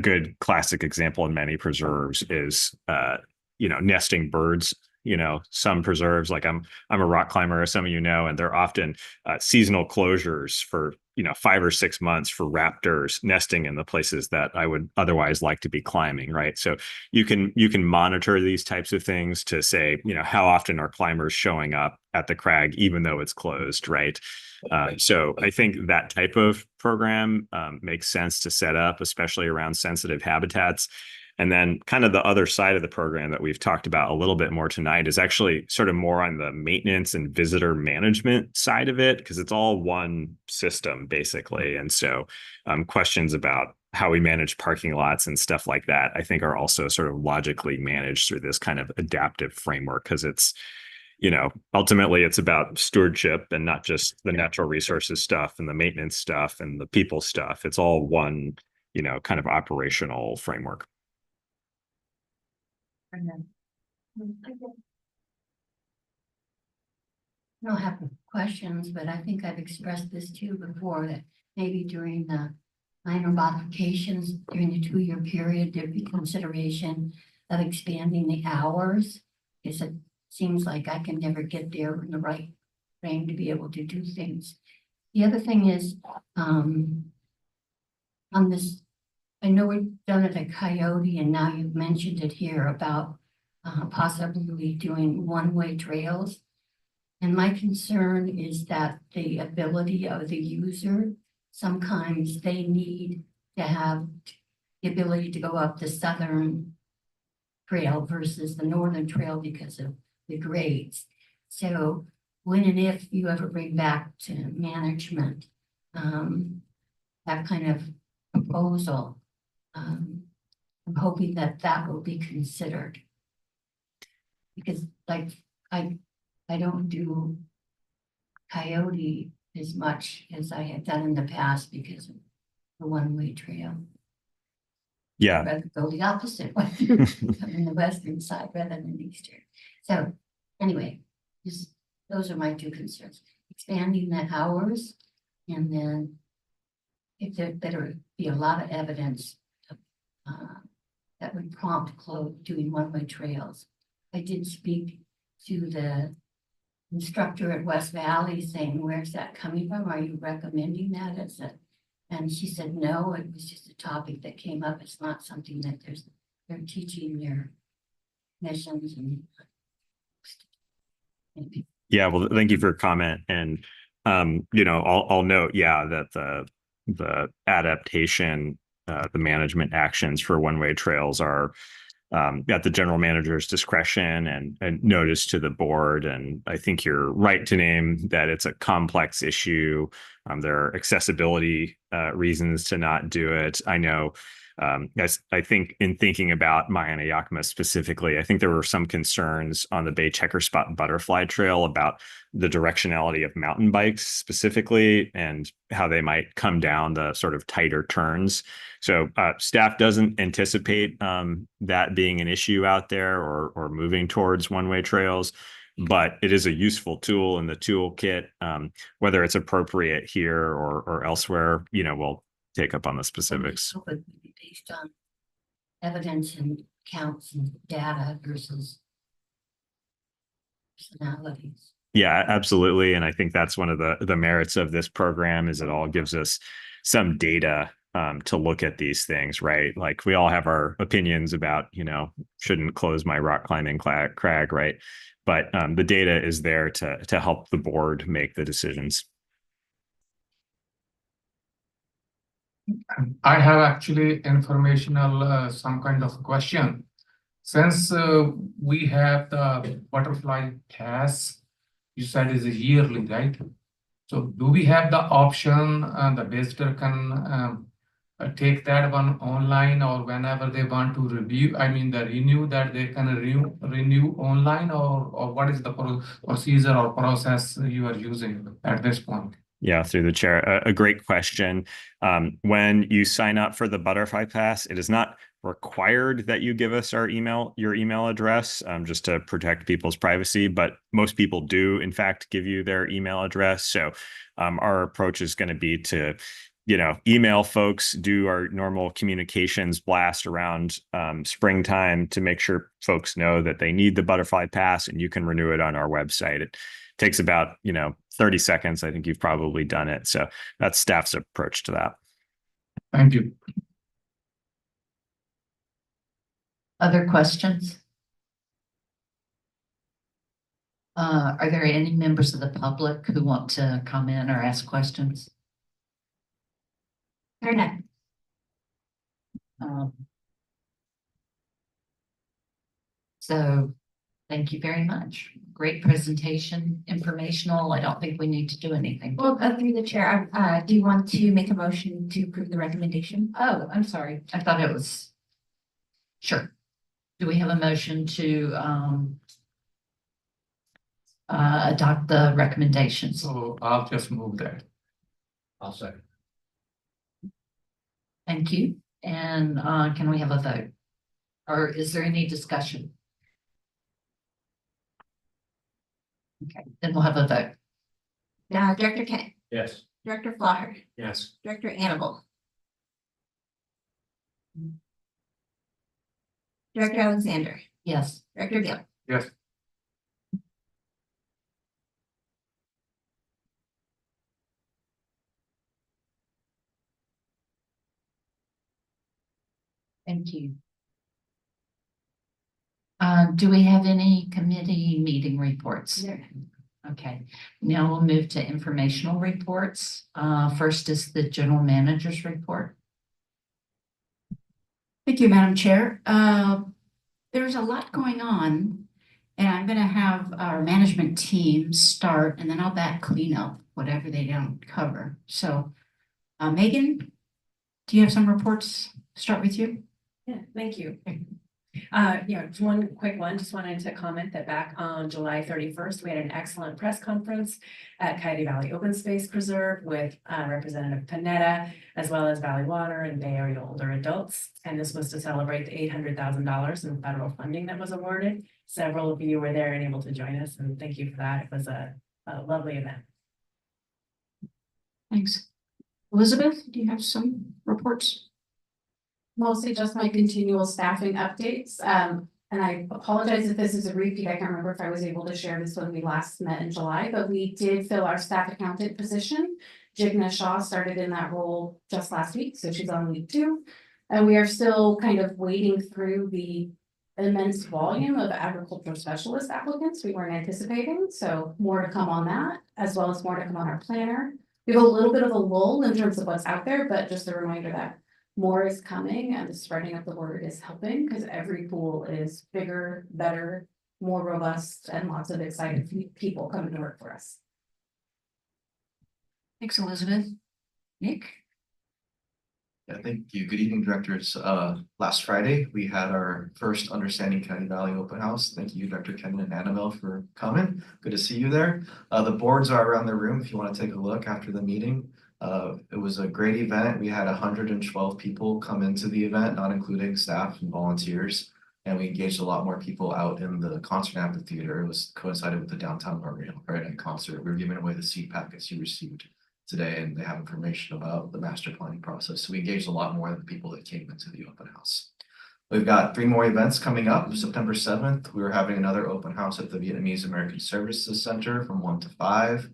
Speaker 8: good classic example in many preserves is, nesting birds. Some preserves, like I'm a rock climber, as some of and they're often seasonal closures for, 5 or 6 months for raptors nesting in the places that I would otherwise like to be climbing, right? So you can monitor these types of things to say, how often are climbers showing up at the crag, even though it's closed, right? So I think that type of program makes sense to set up, especially around sensitive habitats. And then kind of the other side of the program that we've talked about a little bit more tonight is actually sort of more on the maintenance and visitor management side of it, because it's all one system basically. And so questions about how we manage parking lots and stuff like that, I think are also sort of logically managed through this kind of adaptive framework, because it's, ultimately it's about stewardship and not just the natural resources stuff and the maintenance stuff and the people stuff. It's all one, kind of operational framework.
Speaker 7: I don't have questions, but I think I've expressed this too before, that maybe during the minor modifications during the 2-year period, there'd be consideration of expanding the hours. Because it seems like I can never get there in the right frame to be able to do things. The other thing is, on this, I know we've done it at Coyote, and now you've mentioned it here about possibly doing one-way trails. And my concern is that the ability of the user, sometimes they need to have the ability to go up the southern trail versus the northern trail because of the grades. So when and if you ever bring back to management that kind of proposal, I'm hoping that that will be considered. Because like I don't do Coyote as much as I have done in the past because of the one-way trail.
Speaker 8: Yeah.
Speaker 7: I'd rather go the opposite way, come in the western side rather than the eastern. So anyway, those are my 2 concerns. Expanding the hours, and then if there better be a lot of evidence that would prompt doing one-way trails. I did speak to the instructor at West Valley saying, where's that coming from? Are you recommending that as a, and she said, no, it was just a topic that came up. It's not something that they're teaching their missions and.
Speaker 8: Yeah, well, thank you for your comment. And I'll note, yeah, that the adaptation, the management actions for one-way trails are at the general manager's discretion and notice to the board. And I think you're right to name that it's a complex issue. There are accessibility reasons to not do it. I know, I think in thinking about Maya Yakima specifically, I think there were some concerns on the Bay Checker Spot Butterfly Trail about the directionality of mountain bikes specifically and how they might come down the sort of tighter turns. So staff doesn't anticipate that being an issue out there or moving towards one-way trails, but it is a useful tool in the toolkit. Whether it's appropriate here or elsewhere, we'll take up on the specifics.
Speaker 7: But it would be based on evidence and counts and data versus personalities.
Speaker 8: Yeah, absolutely. And I think that's one of the merits of this program is it all gives us some data to look at these things, right? Like we all have our opinions about, shouldn't close my rock climbing crag, right? But the data is there to help the board make the decisions.
Speaker 3: I have actually informational, some kind of question. Since we have the butterfly pass, you said is a yearly, right? So do we have the option, the visitor can take that one online or whenever they want to review, I mean the renew that they can renew online or what is the procedure or process you are using at this point?
Speaker 8: Yeah, through the chair. A great question. When you sign up for the Butterfly Pass, it is not required that you give us your email address, just to protect people's privacy, but most people do, in fact, give you their email address. So our approach is going to be to, email folks, do our normal communications blast around springtime to make sure folks know that they need the Butterfly Pass and you can renew it on our website. It takes about, 30 seconds. I think you've probably done it. So that's staff's approach to that.
Speaker 3: Thank you.
Speaker 1: Other questions? Are there any members of the public who want to comment or ask questions?
Speaker 2: There are none.
Speaker 1: So thank you very much. Great presentation, informational. I don't think we need to do anything.
Speaker 2: Well, through the chair, do you want to make a motion to approve the recommendation?
Speaker 1: Oh, I'm sorry. I thought it was. Sure. Do we have a motion to adopt the recommendations?
Speaker 3: So I'll just move that.
Speaker 5: I'll second.
Speaker 1: Thank you. And can we have a vote? Or is there any discussion? Okay, then we'll have a vote.
Speaker 2: Director Kent,
Speaker 5: Yes.
Speaker 2: Director Flaher,
Speaker 5: Yes.
Speaker 2: Director Annable. Director Alexander,
Speaker 1: Yes.
Speaker 2: Director Gill.
Speaker 3: Yes.
Speaker 1: Thank you. Do we have any committee meeting reports? Okay, now we'll move to informational reports. First is the general manager's report.
Speaker 6: Thank you, Madam Chair. There's a lot going on, and I'm going to have our management team start, and then I'll back clean up whatever they don't cover. So, Megan, do you have some reports? Start with you.
Speaker 9: Yeah, thank you. Just one quick one. Just wanted to comment that back on July 31st, we had an excellent press conference at Coyote Valley Open Space Preserve with Representative Panetta, as well as Valley Water and Bay Area Older Adults. And this was to celebrate the $800,000 in federal funding that was awarded. Several of you were there and able to join us, and thank you for that. It was a lovely event.
Speaker 6: Thanks. Elizabeth, do you have some reports?
Speaker 10: Mostly just my continual staffing updates. And I apologize if this is a repeat. I can't remember if I was able to share this when we last met in July, but we did fill our staff accountant position. Jigna Shaw started in that role just last week, so she's on week 2. And we are still kind of wading through the immense volume of agricultural specialist applicants we weren't anticipating. So more to come on that, as well as more to come on our planner. We have a little bit of a lull in terms of what's out there, but just a reminder that more is coming and the spreading of the word is helping because every pool is bigger, better, more robust, and lots of excited people coming to work for us.
Speaker 6: Thanks, Elizabeth. Nick?
Speaker 11: Yeah, thank you. Good evening, directors. Last Friday, we had our first Understanding Coyote Valley open house. Thank you, Dr. Ken and Annabelle, for coming. Good to see you there. The boards are around the room if you want to take a look after the meeting. It was a great event. We had 112 people come into the event, not including staff and volunteers. And we engaged a lot more people out in the concert amphitheater. It was coincided with the Downtown Memorial Friday Night Concert. We were giving away the seat packets you received today, and they have information about the master planning process. So we engaged a lot more than the people that came into the open house. We've got 3 more events coming up. September 7th, we are having another open house at the Vietnamese American Services Center from 1 to 5.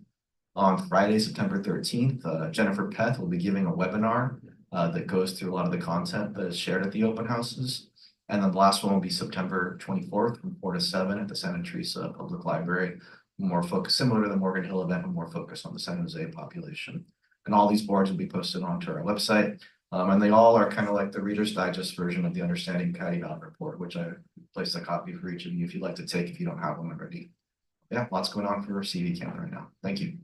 Speaker 11: On Friday, September 13th, Jennifer Peth will be giving a webinar that goes through a lot of the content that is shared at the open houses. And then the last one will be September 24th from 4 to 7 at the Santa Teresa Public Library. More focused, similar to the Morgan Hill event, but more focused on the San Jose population. And all these boards will be posted onto our website. And they all are kind of like the Reader's Digest version of the Understanding Coyote Valley report, which I placed a copy for each of you if you'd like to take if you don't have one already. Yeah, lots going on for CV Camp right now. Thank you.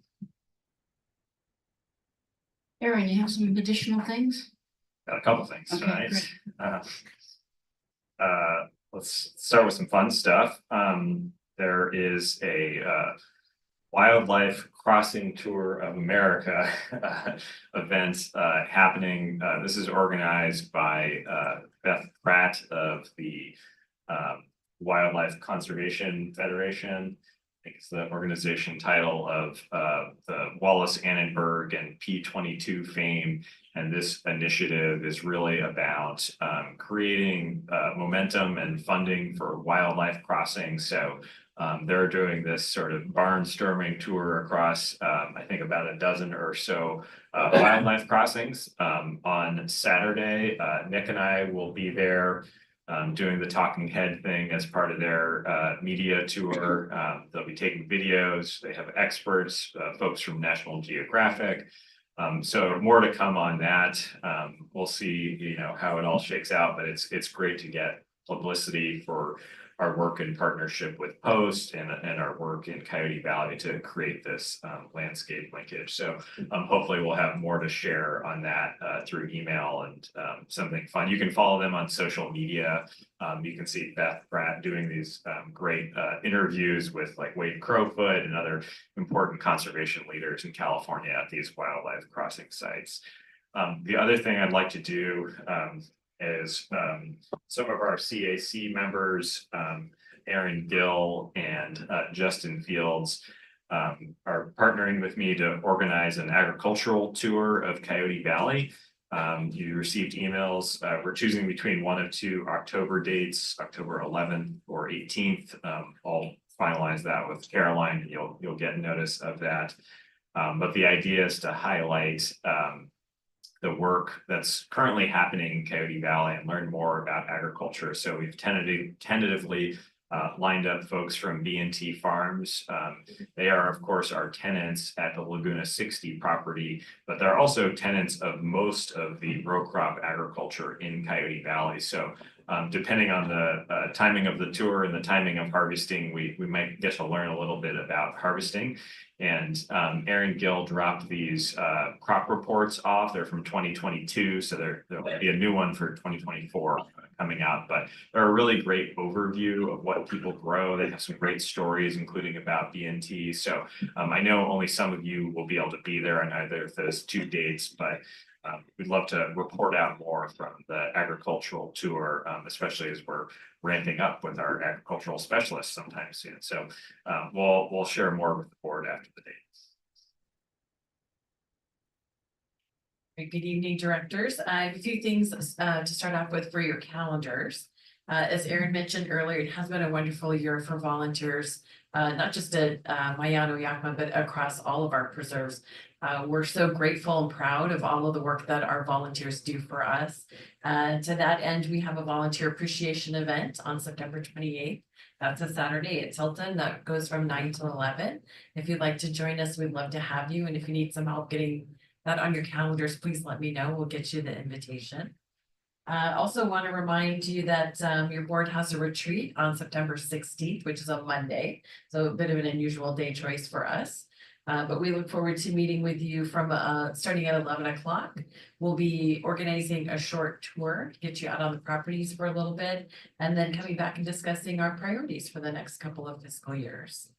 Speaker 6: Aaron, you have some additional things?
Speaker 8: Got a couple things
Speaker 6: Okay,
Speaker 8: tonight. Let's start with some fun stuff. There is a Wildlife Crossing Tour of America event happening. This is organized by Beth Pratt of the Wildlife Conservation Federation. I think it's the organization title of the Wallace Annenberg and P22 fame. And this initiative is really about creating momentum and funding for wildlife crossing. So they're doing this sort of barnstorming tour across, I think, about a dozen or so wildlife crossings. On Saturday, Nick and I will be there doing the talking head thing as part of their media tour. They'll be taking videos. They have experts, folks from National Geographic. So more to come on that. We'll see, you know, how it all shakes out, but it's great to get publicity for our work in partnership with Post and our work in Coyote Valley to create this landscape linkage. So hopefully we'll have more to share on that through email and something fun. You can follow them on social media. You can see Beth Pratt doing these great interviews with like Wade Crowfoot and other important conservation leaders in California at these wildlife crossing sites. The other thing I'd like to do is some of our CAC members, Aaron Gill and Justin Fields, are partnering with me to organize an agricultural tour of Coyote Valley. You received emails. We're choosing between one of 2 October dates, October 11th or 18th. I'll finalize that with Caroline, and you'll get notice of that. But the idea is to highlight the work that's currently happening in Coyote Valley and learn more about agriculture. So we've tentatively lined up folks from B&T Farms. They are, of course, our tenants at the Laguna 60 property, but they're also tenants of most of the row crop agriculture in Coyote Valley. So depending on the timing of the tour and the timing of harvesting, we might get to learn a little bit about harvesting. And Aaron Gill dropped these crop reports off. They're from 2022, so there'll be a new one for 2024 coming out. But they're a really great overview of what people grow. They have some great stories, including about B&T. So I know only some of you will be able to be there on either of those 2 dates, but we'd love to report out more from the agricultural tour, especially as we're ramping up with our agricultural specialists sometime soon. So we'll share more with the board after the date.
Speaker 9: Good evening, directors. I have a few things to start off with for your calendars. As Aaron mentioned earlier, it has been a wonderful year for volunteers, not just at Mayano Yakima, but across all of our preserves. We're so grateful and proud of all of the work that our volunteers do for us. To that end, we have a volunteer appreciation event on September 28th. That's a Saturday at Tilton. That goes from 9 to 11. If you'd like to join us, we'd love to have you. And if you need some help getting that on your calendars, please let me know. We'll get you the invitation. Also want to remind you that your board has a retreat on September 16th, which is a Monday. So a bit of an unusual day choice for us. But we look forward to meeting with you from starting at 11 o'clock. We'll be organizing a short tour to get you out on the properties for a little bit, and then coming back and discussing our priorities for the next couple of fiscal years.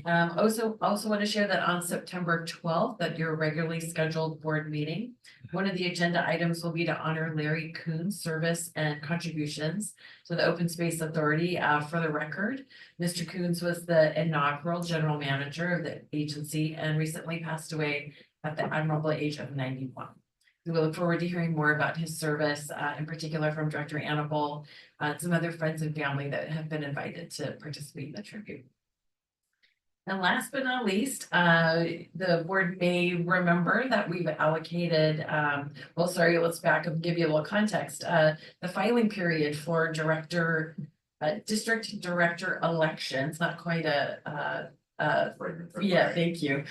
Speaker 9: Also want to share that on September 12th, at your regularly scheduled board meeting, one of the agenda items will be to honor Larry Kuhn's service and contributions to the Open Space Authority. For the record, Mr. Kuhn's was the inaugural general manager of the agency and recently passed away at the admirable age of 91. We look forward to hearing more about his service, in particular from Director Annabelle, and some other friends and family that have been invited to participate in the tribute. And last but not least, the board may remember that we've allocated, let's back up and give you a little context. The filing period for district director elections, not quite yeah, thank you.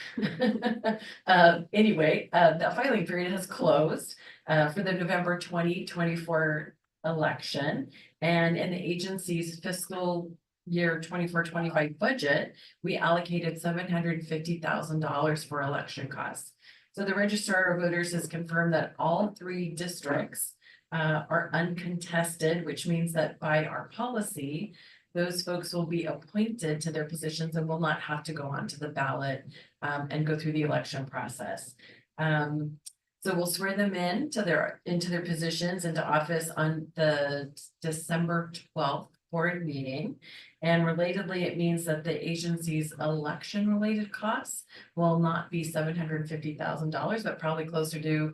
Speaker 9: Anyway, the filing period has closed for the November 2024 election. And in the agency's fiscal year 24-25 budget, we allocated $750,000 for election costs. So the registrar of voters has confirmed that all 3 districts are uncontested, which means that by our policy, those folks will be appointed to their positions and will not have to go onto the ballot and go through the election process. So we'll swear them into their positions into office on the December 12th board meeting. And relatedly, it means that the agency's election related costs will not be $750,000, but probably closer to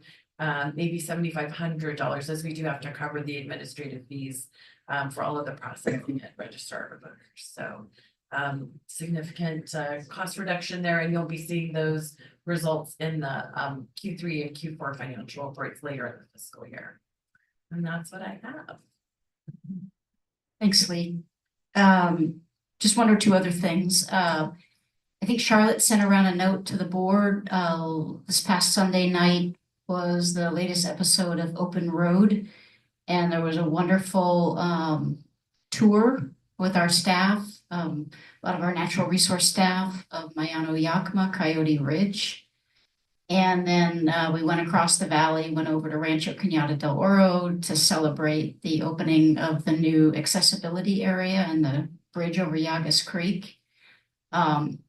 Speaker 9: maybe $7,500, as we do have to cover the administrative fees for all of the processing at registrar of voters. So significant cost reduction there, and you'll be seeing those results in the Q3 and Q4 financial reports later in the fiscal year. And that's what I have.
Speaker 6: Thanks, Lee. Just 1 or 2 other things. I think Charlotte sent around a note to the board. This past Sunday night was the latest episode of Open Road. And there was a wonderful tour with our staff, a lot of our natural resource staff of Mayano Yakima, Coyote Ridge. And then we went across the valley, went over to Rancho Cañada del Oro to celebrate the opening of the new accessibility area and the bridge over Yagas Creek. And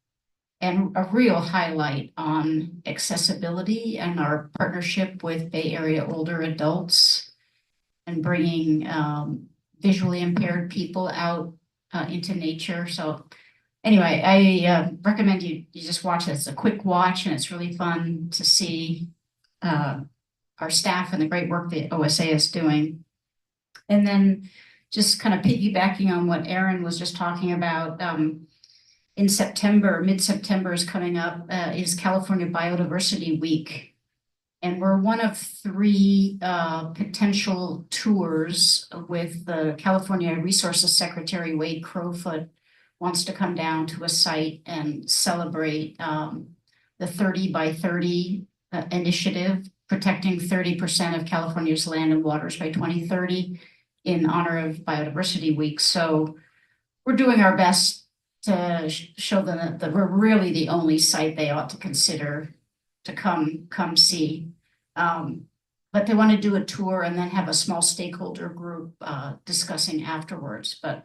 Speaker 6: a real highlight on accessibility and our partnership with Bay Area older adults and bringing visually impaired people out into nature. So anyway, I recommend you just watch it. It's a quick watch and it's really fun to see our staff and the great work that OSA is doing. And then just kind of piggybacking on what Aaron was just talking about, in September, mid-September is coming up, is California Biodiversity Week. And we're one of 3 potential tours with the California Resources Secretary, Wade Crowfoot, wants to come down to a site and celebrate the 30 by 30 initiative, protecting 30% of California's land and waters by 2030 in honor of Biodiversity Week. So we're doing our best to show them that we're really the only site they ought to consider to come see. But they want to do a tour and then have a small stakeholder group discussing afterwards. But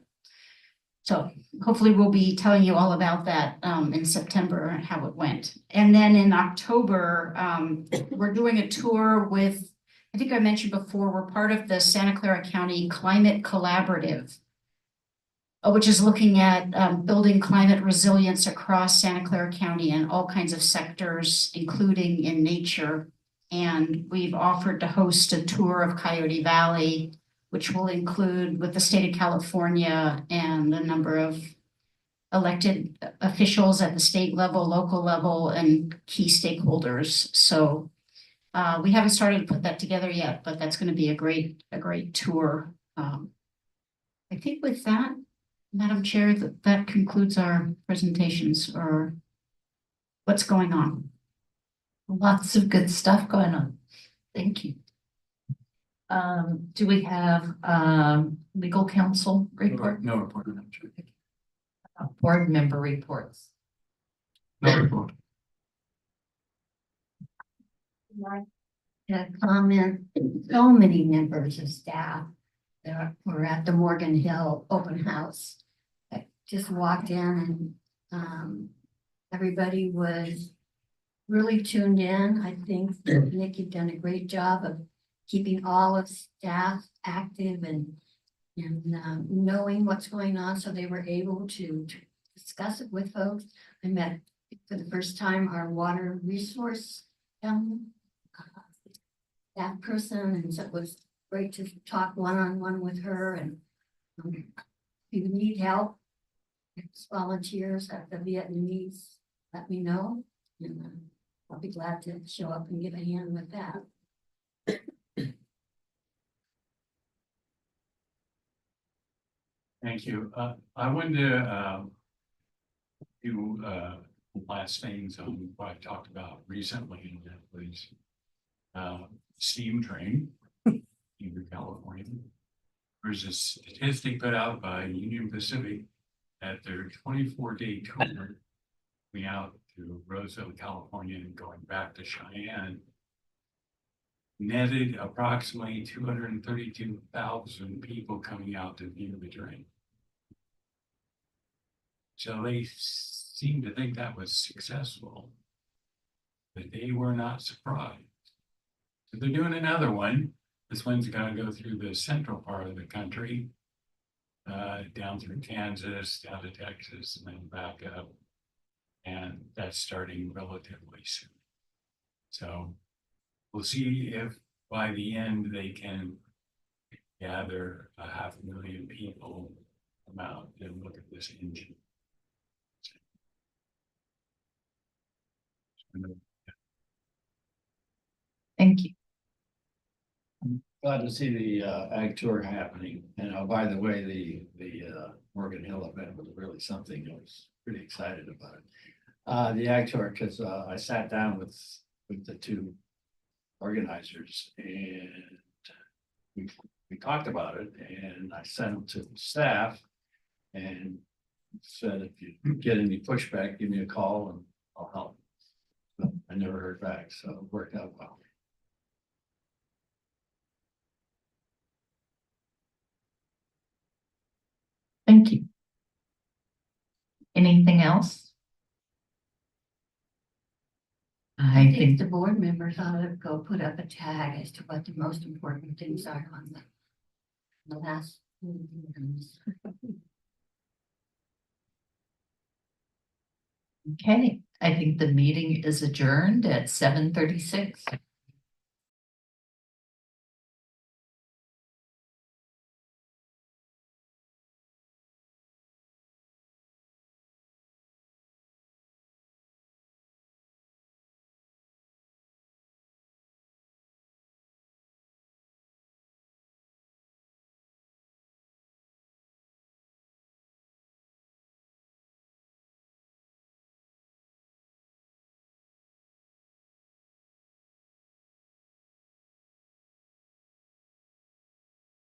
Speaker 6: so hopefully we'll be telling you all about that in September and how it went. And then in October, we're doing a tour with, I think I mentioned before, we're part of the Santa Clara County Climate Collaborative, which is looking at building climate resilience across Santa Clara County and all kinds of sectors, including in nature. And we've offered to host a tour of Coyote Valley, which will include with the state of California and a number of elected officials at the state level, local level, and key stakeholders. So we haven't started to put that together yet, but that's going to be a great tour. I think with that, Madam Chair, that concludes our presentations or what's going on.
Speaker 1: Lots of good stuff going on. Thank you. Do we have legal counsel report?
Speaker 3: No report, Madam Chair.
Speaker 1: Board member reports?
Speaker 3: No report.
Speaker 7: A comment, so many members of staff that were at the Morgan Hill open house. I just walked in and everybody was really tuned in. I think Nick, you've done a great job of keeping all of staff active and knowing what's going on, so they were able to discuss it with folks. I met for the first time our water resource That person, and so it was great to talk one-on-one with her, and if you need help, volunteers at the Vietnamese, let me know, and I'll be glad to show up and give a hand with that.
Speaker 12: Thank you. I wanted to do last things on what I talked about recently, and that was steam train in California. There's a statistic put out by Union Pacific that their 24-day tour going out to Roseville, California, and going back to Cheyenne netted approximately 232,000 people coming out to view the train. So they seemed to think that was successful, but they were not surprised. So they're doing another one. This one's going to go through the central part of the country, down through Kansas, down to Texas, and then back up. And that's starting relatively soon. So we'll see if by the end they can gather 500,000 people come out and look at this engine.
Speaker 1: Thank you.
Speaker 5: Glad to see the ag tour happening. And by the way, the Morgan Hill event was really something. I was pretty excited about it. The ag tour, because I sat down with the two organizers, and we talked about it, and I sent them to staff and said, if you get any pushback, give me a call and I'll help. But I never heard back, so it worked out well.
Speaker 1: Thank you. Anything else? I
Speaker 7: I think
Speaker 1: think
Speaker 7: the board members ought to go put up a tag as to what the most important things are on the last. meetings.
Speaker 1: okay. I think the meeting is adjourned at 7:36.